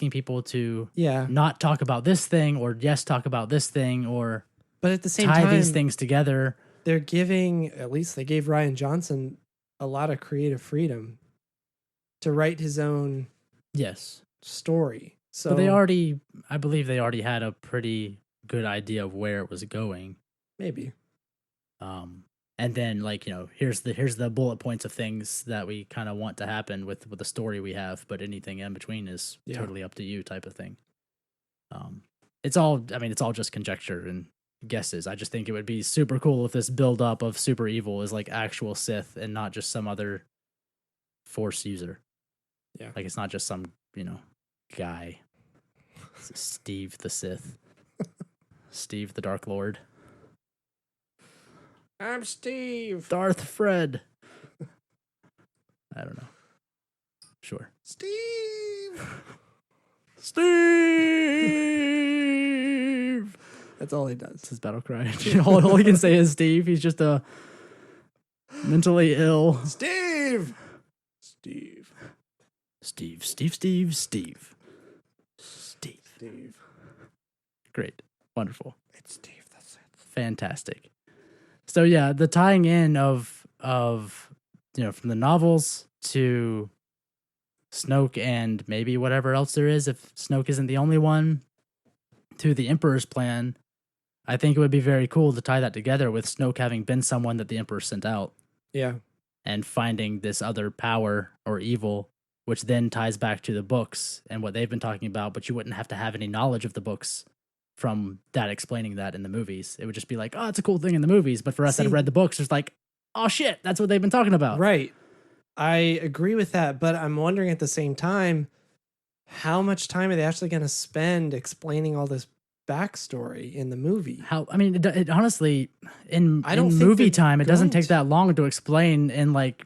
people to Yeah, not talk about this thing or yes, talk about this thing or but at the same tie time, these things together. they're giving, at least they gave Ryan Johnson a lot of creative freedom to write his own Yes. story. So But I believe they already had a pretty good idea of where it was going. maybe. And then here's the bullet points of things that we kind of want to happen with the story we have, but anything in between is Yeah. totally up to you type of thing. It's all just conjecture and guesses. I just think it would be super cool if this build up of super evil is like actual Sith and not just some other Force user. Yeah. Like it's not just some, guy. Steve the Sith. Steve the Dark Lord. I'm Steve. Darth Fred. I don't know. Sure. Steve. Steve. That's all he does. It's his battle cry. all he can say is Steve. He's just a mentally ill. Steve. Steve. Steve. Steve. Steve. Steve. Steve. Steve. Great. Wonderful. It's Steve. That's it. Fantastic. So yeah, the tying in of from the novels to Snoke and maybe whatever else there is, if Snoke isn't the only one, to the Emperor's plan, I think it would be very cool to tie that together with Snoke having been someone that the Emperor sent out Yeah. and finding this other power or evil, which then ties back to the books and what they've been talking about, but you wouldn't have to have any knowledge of the books from that explaining that in the movies. It would just be like, it's a cool thing in the movies. But for us that have read the books, it's like, oh shit, that's what they've been talking about. Right. I agree with that, but I'm wondering at the same time, how much time are they actually going to spend explaining all this backstory in the movie? It honestly, in I don't think movie they're time, it doesn't going take that long to explain in like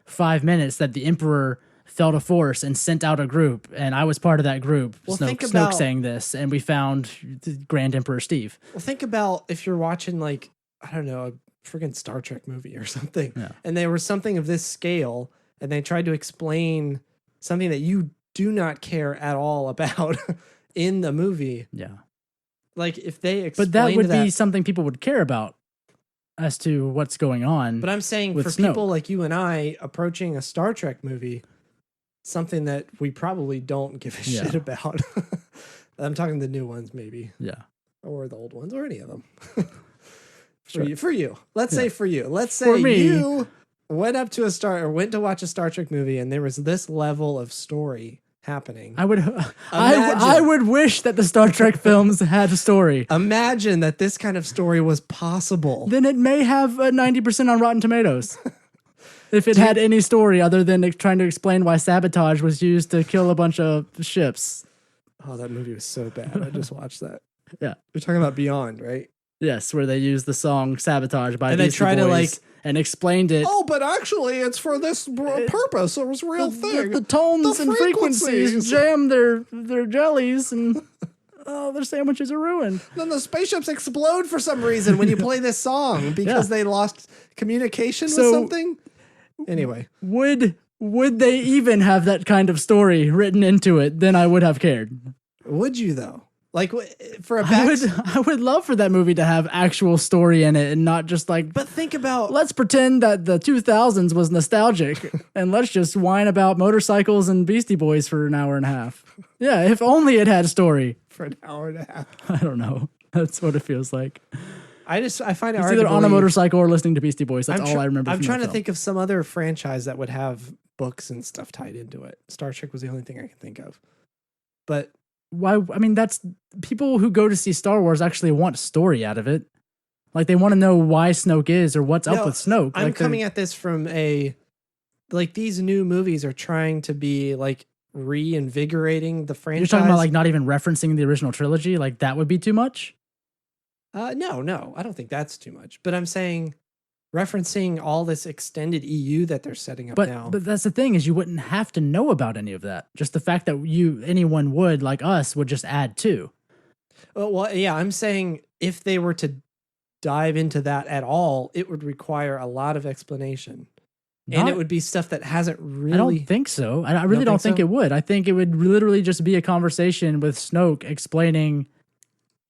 5 minutes that the Emperor felt a force and sent out a group, and I was part of that group. Well, Snoke saying this, and we found the Grand Emperor Steve. Well, think about if you're watching, like, I don't know, a freaking Star Trek movie or something, and there was something of this scale, and they tried to explain something that you do not care at all about in the movie. Yeah. Like, if they explained But that would be something people would care about as to what's going on. But I'm saying with for Snoke. people like you and I approaching a Star Trek movie, something that we probably don't give a shit about. I'm talking the new ones, maybe. Yeah. Or the old ones, or any of them. Sure. For you. Let's say for you. Let's For say me. you went to watch a Star Trek movie and there was this level of story happening. I would wish that the Star Trek films had a story. Imagine that this kind of story was possible. Then it may have a 90% on Rotten Tomatoes. If it had any story other than trying to explain why sabotage was used to kill a bunch of ships. Oh, that movie was so bad. I just watched that. Yeah. We're talking about Beyond, right? Yes, where they used the song "Sabotage" by And they Beastie try to, Boys like, and explained it. Oh, but actually, it's for this purpose. It was a real thing. The tones The and frequencies frequencies. jam their jellies, and their sandwiches are ruined. Then the spaceships explode for some reason when you play this song because they lost communication with something. Anyway, would they even have that kind of story written into it? Then I would have cared. Would you though? Like for a I would love for that movie to have actual story in it and not just like. But think about let's pretend that the 2000s was nostalgic and let's just whine about motorcycles and Beastie Boys for an hour and a half. Yeah, if only it had a story for an hour and a half. I don't know. That's what it feels like. I find it it's hard either to on a believe. motorcycle or listening to Beastie Boys. That's all I remember. I'm from trying that to film. think of some other franchise that would have books and stuff tied into it. Star Trek was the only thing I could think of. But why? I mean, that's people who go to see Star Wars actually want story out of it. Like they want to know why Snoke is or what's up with Snoke. I'm like coming at this from these new movies are trying to be like reinvigorating the franchise. You're talking about like not even referencing the original trilogy. Like that would be too much. No, I don't think that's too much. But I'm saying referencing all this extended EU that they're setting up now. But that's the thing is you wouldn't have to know about any of that. Just the fact that anyone would like us would just add to. Well, yeah, I'm saying if they were to dive into that at all, it would require a lot of explanation. And it would be stuff that hasn't really... I don't think so. I really don't think it would. I think it would literally just be a conversation with Snoke explaining,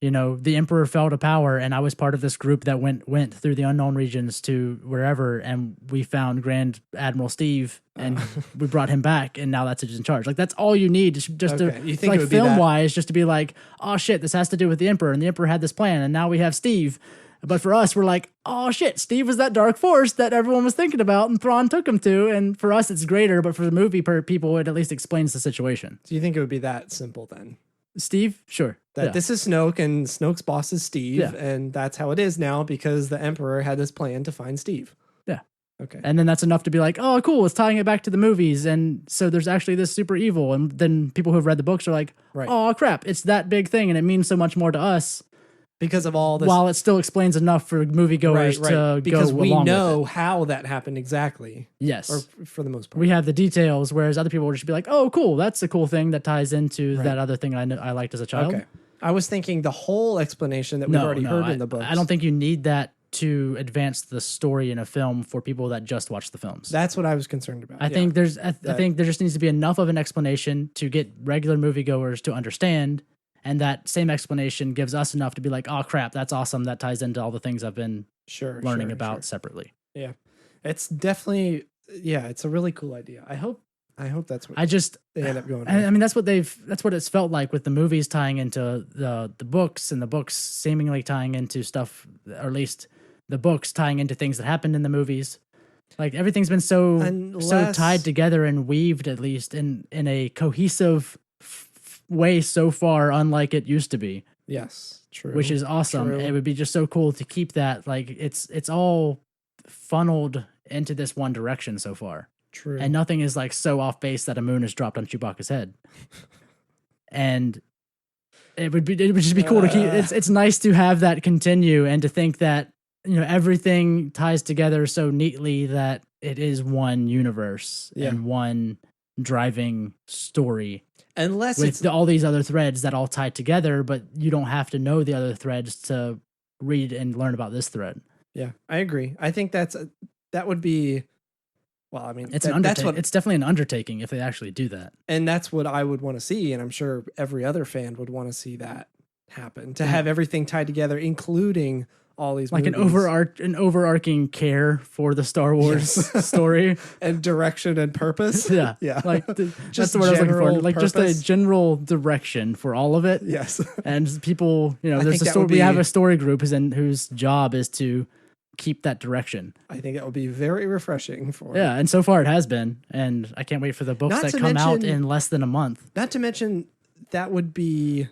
the Emperor fell to power and I was part of this group that went through the unknown regions to wherever and we found Grand Admiral Steve and we brought him back and now that's who's in charge. Like that's all you need just to you think like film-wise just to be like, oh shit, this has to do with the Emperor and the Emperor had this plan and now we have Steve. But for us, we're like, oh shit, Steve was that dark force that everyone was thinking about and Thrawn took him to. And for us, it's greater, but for the movie people, it at least explains the situation. So you think it would be that simple then? Steve? Sure. This is Snoke and Snoke's boss is Steve. And that's how it is now because the Emperor had this plan to find Steve. Yeah. Okay. And then that's enough to be like, oh, cool, it's tying it back to the movies. And so there's actually this super evil. And then people who've read the books are like, oh crap, it's that big thing. And it means so much more to us. Because of all this. While it still explains enough for moviegoers to because go we along know with it. how that happened exactly. Yes. Or for the most part. We have the details, whereas other people will just be like, oh, cool, that's a cool thing that ties into that other thing I liked as a child. Okay. I was thinking the whole explanation that we've already heard in the books. I don't think you need that to advance the story in a film for people that just watch the films. That's what I was concerned about. I think I think there just needs to be enough of an explanation to get regular moviegoers to understand. And that same explanation gives us enough to be like, oh crap, that's awesome. That ties into all the things I've been learning about separately. Yeah. It's definitely, it's a really cool idea. I hope that's what they end up going with. I mean, that's what it's felt like with the movies tying into the books and the books seemingly tying into stuff, or at least the books tying into things that happened in the movies. Like everything's been so tied together and weaved at least in a cohesive way so far, unlike it used to be. Yes, true. Which is awesome. True. It would be just so cool to keep that. Like it's all funneled into this one direction so far. True. And nothing is like so off base that a moon is dropped on Chewbacca's head. And it would just be cool to keep. It's nice to have that continue and to think that everything ties together so neatly that it is one universe and one driving story. Unless with all these other threads that all tie together, but you don't have to know the other threads to read and learn about this thread. Yeah, I agree. I think that would be, well, I mean, it's definitely an undertaking if they actually do that. And that's what I would want to see. And I'm sure every other fan would want to see that happen, to have everything tied together, including all these like movies. an overarching care for the Star Wars story and direction and purpose. Yeah. Like that's the word I was looking for. Like just a general direction for all of it. Yes. And people, there's a story. We have a story group whose job is to keep that direction. I think that would be very refreshing for. Yeah, and so far it has been, and I can't wait for the books that come out in less than a month. Not to mention that would be.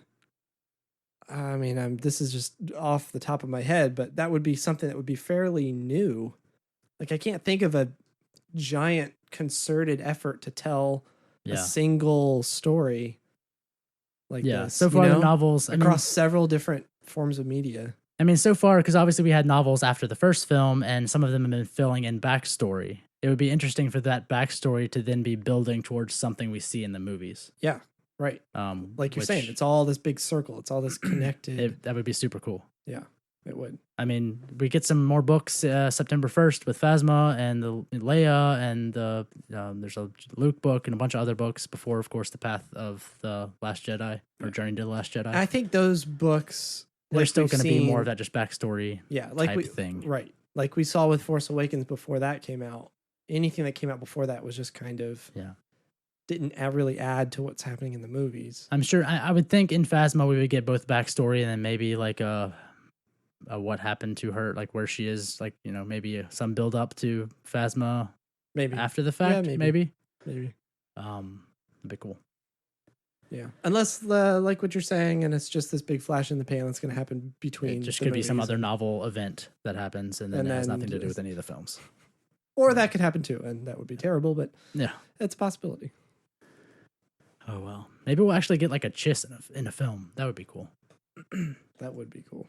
I mean, this is just off the top of my head, but that would be something that would be fairly new. Like, I can't think of a giant concerted effort to tell a single story like Yeah, this. so far you the know? novels, across several different forms of media. I mean, so far, because obviously we had novels after the first film, and some of them have been filling in backstory. It would be interesting for that backstory to then be building towards something we see in the movies. Yeah, right. Like you're saying, it's all this big circle. It's all this connected. That would be super cool. Yeah, it would. I mean, we get some more books September 1st with Phasma and the Leia, and there's a Luke book and a bunch of other books before, of course, the Path of the Last Jedi or Journey to the Last Jedi. I think those books, They're like still we've going to be seen- more of that just backstory type thing. Right. Like we saw with Force Awakens before that came out. Anything that came out before that was just kind of didn't really add to what's happening in the movies. I'm sure. I would think in Phasma we would get both backstory and then maybe like a what happened to her, like where she is, like maybe some build up to Phasma Maybe after the fact. Yeah, maybe. Maybe. That'd be cool. Yeah, unless like what you're saying, and it's just this big flash in the pan that's going to happen between. It just the could be some movies. other novel event that happens, and then it has nothing to do with any of the films. Or that could happen too, and that would be terrible. But Yeah, it's a possibility. Oh well, maybe we'll actually get like a chiss in a film. That would be cool. That would be cool.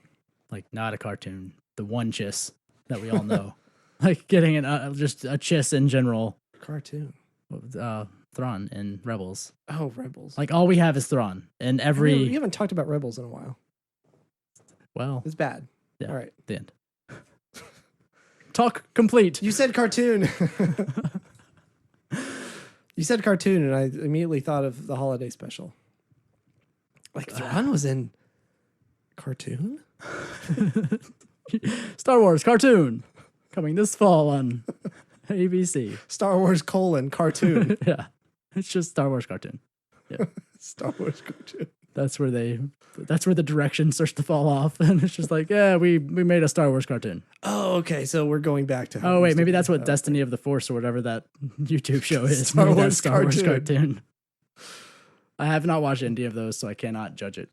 Like not a cartoon, the one chiss that we all know. Like getting just a chiss in general. Cartoon. Thrawn in Rebels. Oh, Rebels. Like all we have is Thrawn, and every You haven't talked about Rebels in a while. well, It's bad. yeah, All right. the end. Talk complete. You said cartoon. You said cartoon, and I immediately thought of the holiday special. Like Thrawn was in cartoon? Star Wars cartoon coming this fall on ABC. Star Wars cartoon. Yeah, it's just Star Wars cartoon. Yeah, Star Wars cartoon. that's where the direction starts to fall off, and it's just like, yeah, we made a Star Wars cartoon. Oh, okay. So we're going back to. Oh wait, maybe that's what Destiny of the Force or whatever that YouTube show is. Star Maybe Wars that's Star Wars cartoon. cartoon. I have not watched any of those, so I cannot judge it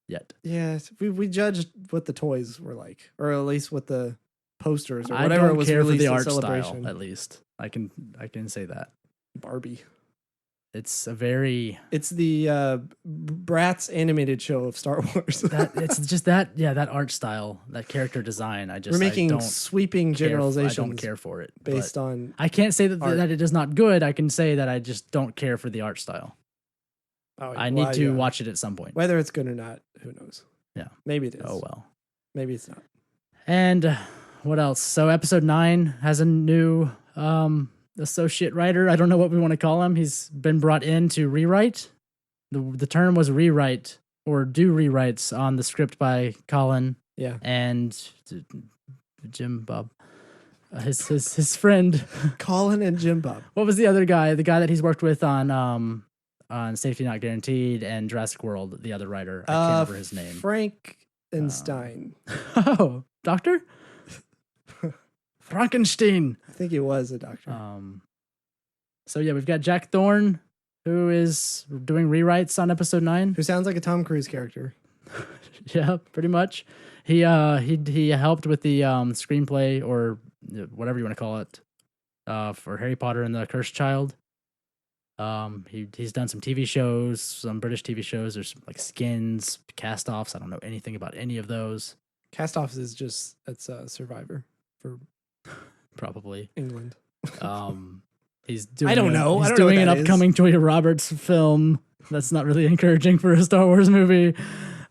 yet. Yeah, we judged what the toys were like, or at least what the posters or I whatever don't was care for released the at art Celebration. style. At least I can say that Barbie. it's a very It's the Bratz animated show of Star Wars. it's just that art style, that character design. We're making I don't sweeping care, generalizations. I don't care for it based but on. I can't say that art. that it is not good. I can say that I just don't care for the art style. Oh, I need to watch it at some point. Whether it's good or not, who knows? Yeah, Maybe it is. oh well. Maybe it's not. And what else? So episode 9 has a new associate writer. I don't know what we want to call him. He's been brought in to rewrite. The term was rewrite or do rewrites on the script by Colin Yeah. and Jim Bob. His friend. Colin and Jim Bob. What was the other guy? The guy that he's worked with on Safety Not Guaranteed and Jurassic World. The other writer. I can't remember his name. Frankenstein. Oh, Doctor Frankenstein. I think he was a doctor. So yeah, we've got Jack Thorne, who is doing rewrites on episode 9. Who sounds like a Tom Cruise character. Yeah, pretty much. He helped with the screenplay or whatever you want to call it for Harry Potter and the Cursed Child. He's done some TV shows, some British TV shows. There's like Skins, Cast-Offs. I don't know anything about any of those. Cast-Offs is just it's Survivor for Probably. England. He's doing. I don't know. He's I don't know doing what an that is. upcoming Julia Roberts film. That's not really encouraging for a Star Wars movie.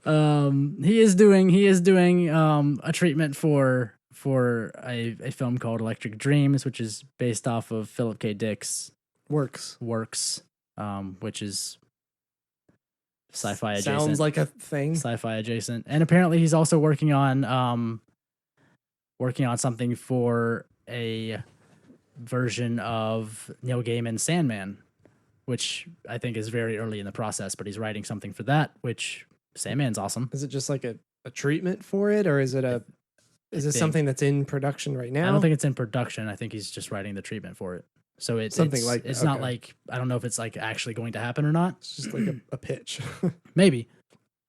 He is doing a treatment for a film called Electric Dreams, which is based off of Philip K. Dick's works, which is sci-fi adjacent. Sounds like a thing. Sci-fi adjacent, and apparently he's also working on something for a version of Neil Gaiman's Sandman, which I think is very early in the process, but he's writing something for that, which Sandman's awesome. Is it just like a treatment for it, or is it this something that's in production right now? I don't think it's in production. I think he's just writing the treatment for it. So it's not like, I don't know if it's like actually going to happen or not. It's just like a pitch. Maybe.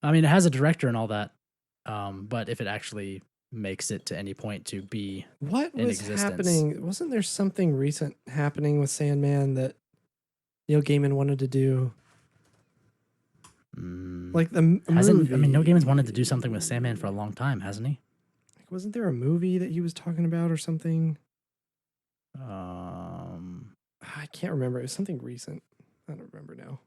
I mean, it has a director and all that. But if it actually makes it to any point to be What in was existence. happening? Wasn't there something recent happening with Sandman that Neil Gaiman wanted to do? Like the movie. Hasn't I mean, Neil Gaiman's wanted to do something with Sandman for a long time, hasn't he? Wasn't there a movie that he was talking about or something? I can't remember. It was something recent. I don't remember now.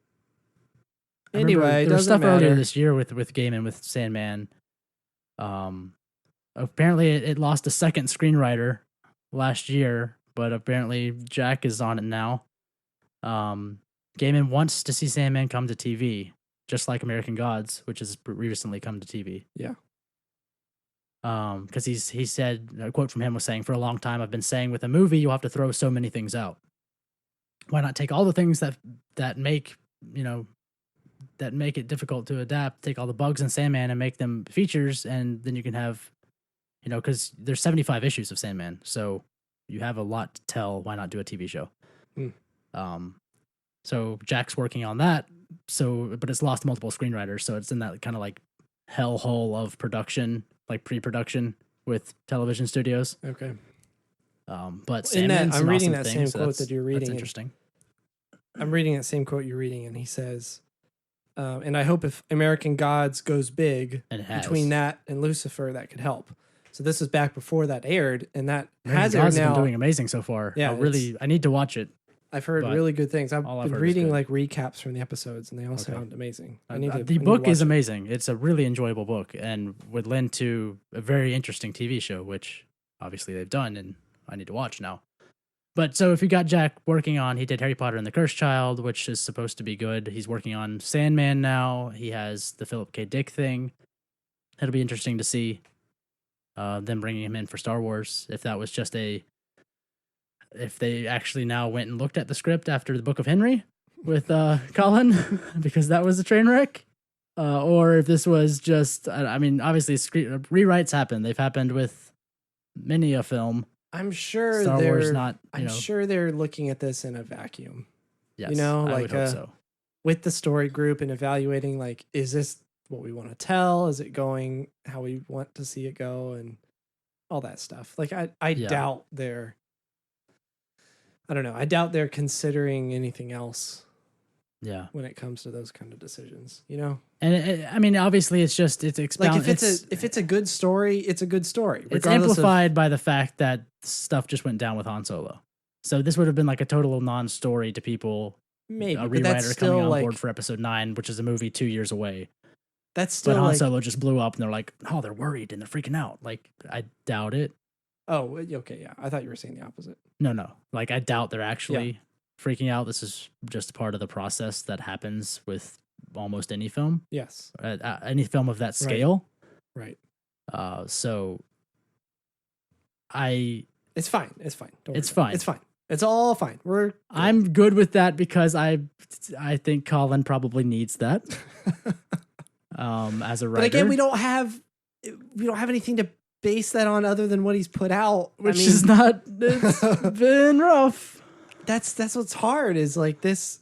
Anyway, there was stuff matter. earlier this year with Gaiman with Sandman. Apparently it lost a second screenwriter last year, but apparently Jack is on it now. Gaiman wants to see Sandman come to TV, just like American Gods, which has recently come to TV. Yeah. Because he said, a quote from him was saying, "For a long time I've been saying with a movie you'll have to throw so many things out. Why not take all the things that make it difficult to adapt, take all the bugs in Sandman and make them features, and then you can have, because there's 75 issues of Sandman, so you have a lot to tell. Why not do a TV show?" So Jack's working on that. But it's lost multiple screenwriters, so it's in that kind of like hellhole of production, like pre-production with television studios. Okay. But Sandman's I'm reading awesome that thing, same quote that you're reading. That's interesting. I'm reading that same quote you're reading, and he says, and I hope if American Gods goes big, And it has. between that and Lucifer, that could help. So this is back before that aired, and that American has aired Gods now. been doing amazing so far. Yeah, I need to watch it. I've heard but really good things. I've all I've been heard is reading good. like recaps from the episodes, and they all sound amazing. The book is amazing. It's a really enjoyable book and would lend to a very interesting TV show, which obviously they've done, and I need to watch now. But so if you got Jack working on, he did Harry Potter and the Cursed Child, which is supposed to be good. He's working on Sandman now. He has the Philip K. Dick thing. It'll be interesting to see them bringing him in for Star Wars. If that was just if they actually now went and looked at the script after the Book of Henry with Colin, because that was a train wreck. Or if this was just, I mean, obviously rewrites happen. They've happened with many a film. I'm sure Star they're Wars not. I'm sure they're looking at this in a vacuum. Yes, I would like hope so. with the story group and evaluating, like, is this what we want to tell? Is it going how we want to see it go, and all that stuff? Like, I doubt they're. I don't know. I doubt they're considering anything else. Yeah, when it comes to those kind of decisions, And I mean, obviously, it's like if it's a good story, it's a good story. It's amplified by the fact that stuff just went down with Han Solo. So this would have been like a total non-story to people. Maybe a but that's rewriter still coming on like, board for Episode 9, which is a movie 2 years away. That's still. But Han like, Solo just blew up, and they're like, "Oh, they're worried and they're freaking out." Like, I doubt it. Oh, okay, yeah. I thought you were saying the opposite. No. Like, I doubt they're actually freaking out. This is just part of the process that happens with almost any film. Yes. Any film of that scale. Right. So it's fine. It's fine. It's fine. It's fine. It's all fine. I'm good with that because I think Colin probably needs that. As a writer. But again, we don't have anything to base that on other than what he's put out, which is not. It's been rough. That's what's hard is like this.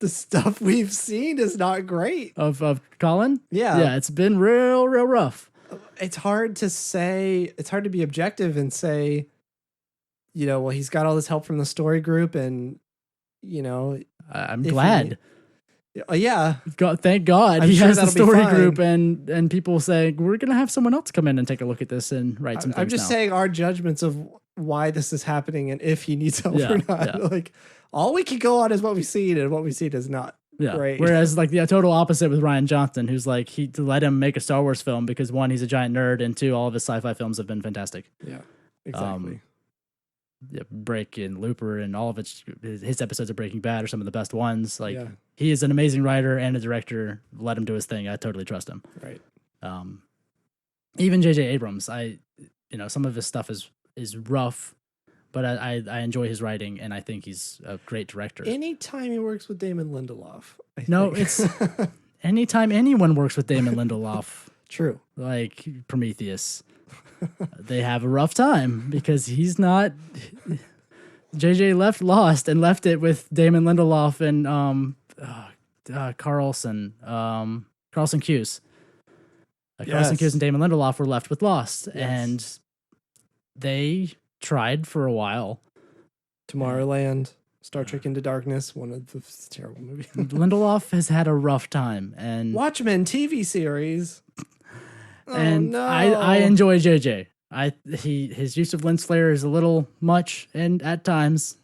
The stuff we've seen is not great of Colin. Yeah, it's been real rough. It's hard to say. It's hard to be objective and say, well, he's got all this help from the story group, and I'm glad. Thank God he has the story group and people saying we're gonna have someone else come in and take a look at this and write some things. I'm just saying our judgments of why this is happening and if he needs help or not. Yeah. Like all we can go on is what we've seen, and what we see is not great. Whereas like the total opposite with Rian Johnson, who's like he let him make a Star Wars film because one, he's a giant nerd, and two, all of his sci-fi films have been fantastic. Yeah, exactly. Break and Looper and all of his episodes of Breaking Bad are some of the best ones. Like he is an amazing writer and a director. Let him do his thing. I totally trust him. Right. Even J.J. Abrams, some of his stuff is rough, but I enjoy his writing, and I think he's a great director. Anytime he works with Damon Lindelof. It's anytime anyone works with Damon Lindelof. True. Like Prometheus. They have a rough time because he's not. JJ left Lost and left it with Damon Lindelof and Carlson Cuse. Carlson Cuse and Damon Lindelof were left with Lost, and they tried for a while. Tomorrowland. Star Trek Into Darkness, one of the terrible movies. Lindelof has had a rough time, and Watchmen TV series. and no. I enjoy JJ. His use of lens flare is a little much and at times,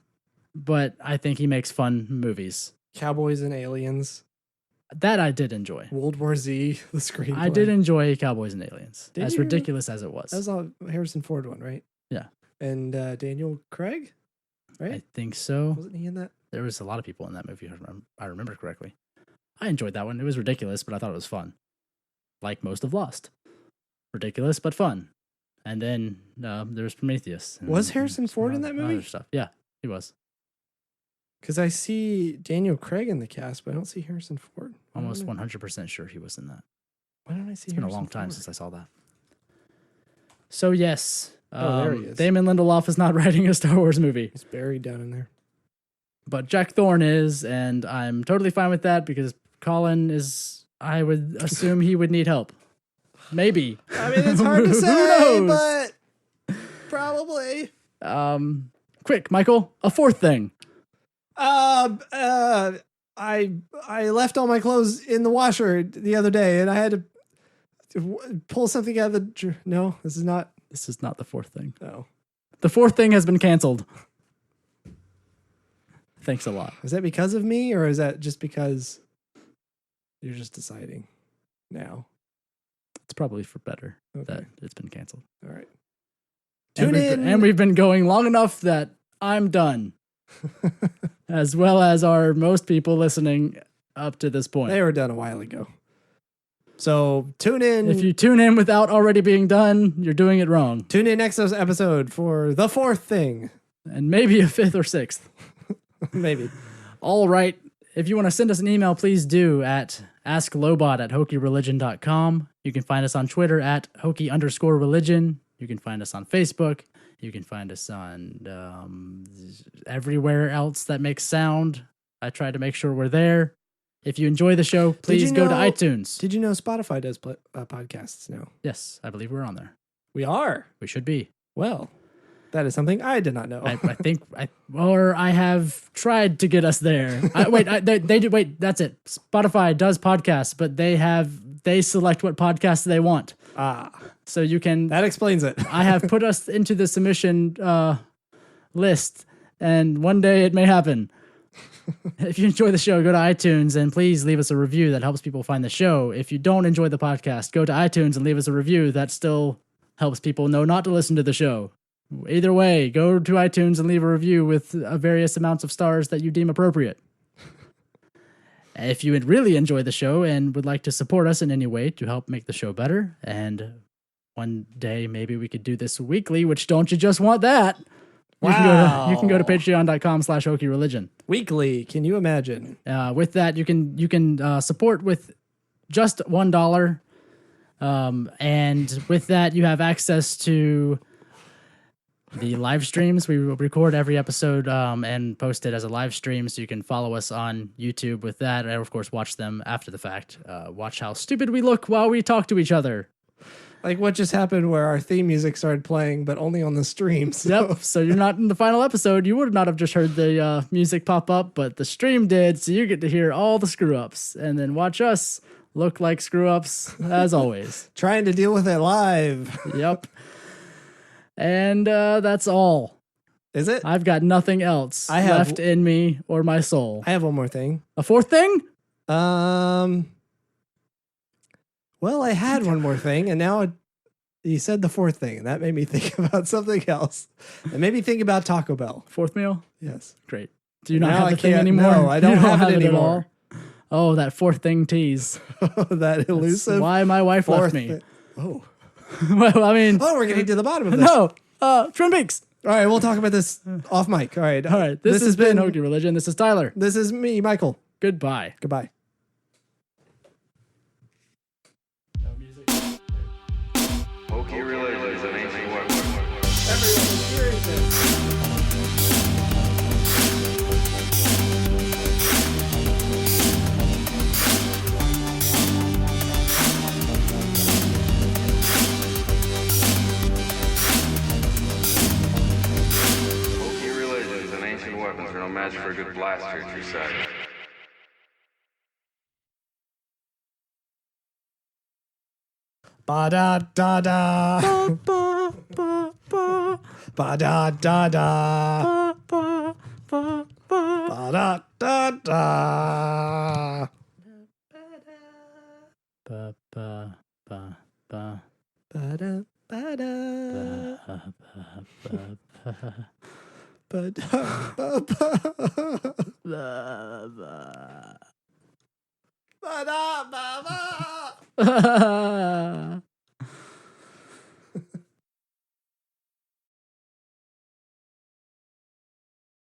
but I think he makes fun movies. Cowboys and Aliens. That I did enjoy. World War Z, the screenplay. I did enjoy Cowboys and Aliens, Did as you? ridiculous as it was. That was a Harrison Ford one, right? Yeah. And Daniel Craig, right? I think so. Wasn't he in that? There was a lot of people in that movie, if I remember correctly. I enjoyed that one. It was ridiculous, but I thought it was fun. Like most of Lost. Ridiculous, but fun. And then there's Prometheus. Was Harrison Ford in that movie? Other stuff. Yeah, he was. Because I see Daniel Craig in the cast, but I don't see Harrison Ford. Almost 100% sure he was in that. Why don't I see It's been a Harrison long time Ford? since I saw that. So, yes. There he is. Damon Lindelof is not writing a Star Wars movie. He's buried down in there. But Jack Thorne is, and I'm totally fine with that because Colin is, I would assume he would need help. Maybe. I mean, it's hard to Who say, knows? but probably. Quick, Michael, a fourth thing. I left all my clothes in the washer the other day, and I had to pull something out of the. No, this is not. This is not the fourth thing. No, The fourth thing has been canceled. Thanks a lot. is that because of me, or is that just because you're just deciding now? It's probably for better Okay. that it's been canceled. All right. And we've been going long enough that I'm done. As well as are most people listening up to this point. They were done a while ago. So tune in. If you tune in without already being done, you're doing it wrong. Tune in next episode for the fourth thing. And maybe a fifth or sixth. Maybe. All right. If you want to send us an email, please do at asklobot@hokireligion.com. You can find us on Twitter at hokie_religion. You can find us on Facebook. You can find us on everywhere else that makes sound. I try to make sure we're there. If you enjoy the show, please go to iTunes. Did you know Spotify does podcasts now? Yes, I believe we're on there. We are. We should be. Well, that is something I did not know. I think I have tried to get us there. They do. Wait, that's it. Spotify does podcasts, but they select what podcasts they want. So you can. That explains it. I have put us into the submission list, and one day it may happen. If you enjoy the show, go to iTunes and please leave us a review. That helps people find the show. If you don't enjoy the podcast, go to iTunes and leave us a review. That still helps people know not to listen to the show. Either way, go to iTunes and leave a review with various amounts of stars that you deem appropriate. If you really enjoy the show and would like to support us in any way to help make the show better, and one day maybe we could do this weekly, which don't you just want that? You can go to patreon.com/hokireligion. Weekly. Can you imagine? With that, you can support with just $1. And with that, you have access to the live streams. We record every episode and post it as a live stream, so you can follow us on YouTube with that, and of course watch them after the fact. Watch how stupid we look while we talk to each other. Like what just happened where our theme music started playing, but only on the stream. So. Yep. So you're not in the final episode. You would not have just heard the music pop up, but the stream did. So you get to hear all the screw ups and then watch us look like screw ups as always. Trying to deal with it live. Yep. And that's all. Is it? I've got nothing else left in me or my soul. I have one more thing. A fourth thing? Well, I had one more thing, and now you said the fourth thing, and that made me think about something else. It made me think about Taco Bell. Fourth meal? Yes. Great. Do you not Now have the I thing can't- anymore? no, I don't You have it at anymore. all? Oh, that fourth thing tease. That elusive. That's why my wife left fourth me. Oh. Well, I mean, Oh, we're getting to the bottom of this. no. Twin Peaks. All right, we'll talk about this off mic. All right. All right. This has been Hokey Religion. This is Tyler. This is me, Michael. Goodbye. Goodbye. Hokey religion is an ancient weapon. Everyone is hearing this. Hokey religion is an ancient weapon. weapons are no match for a good blaster at your side. Ba da da da. Ba ba ba. Ba da da da. Ba ba ba. Ba da da da. Ba ba ba ba. Ba da ba da. Ba da ba ba. Ba da ba ba.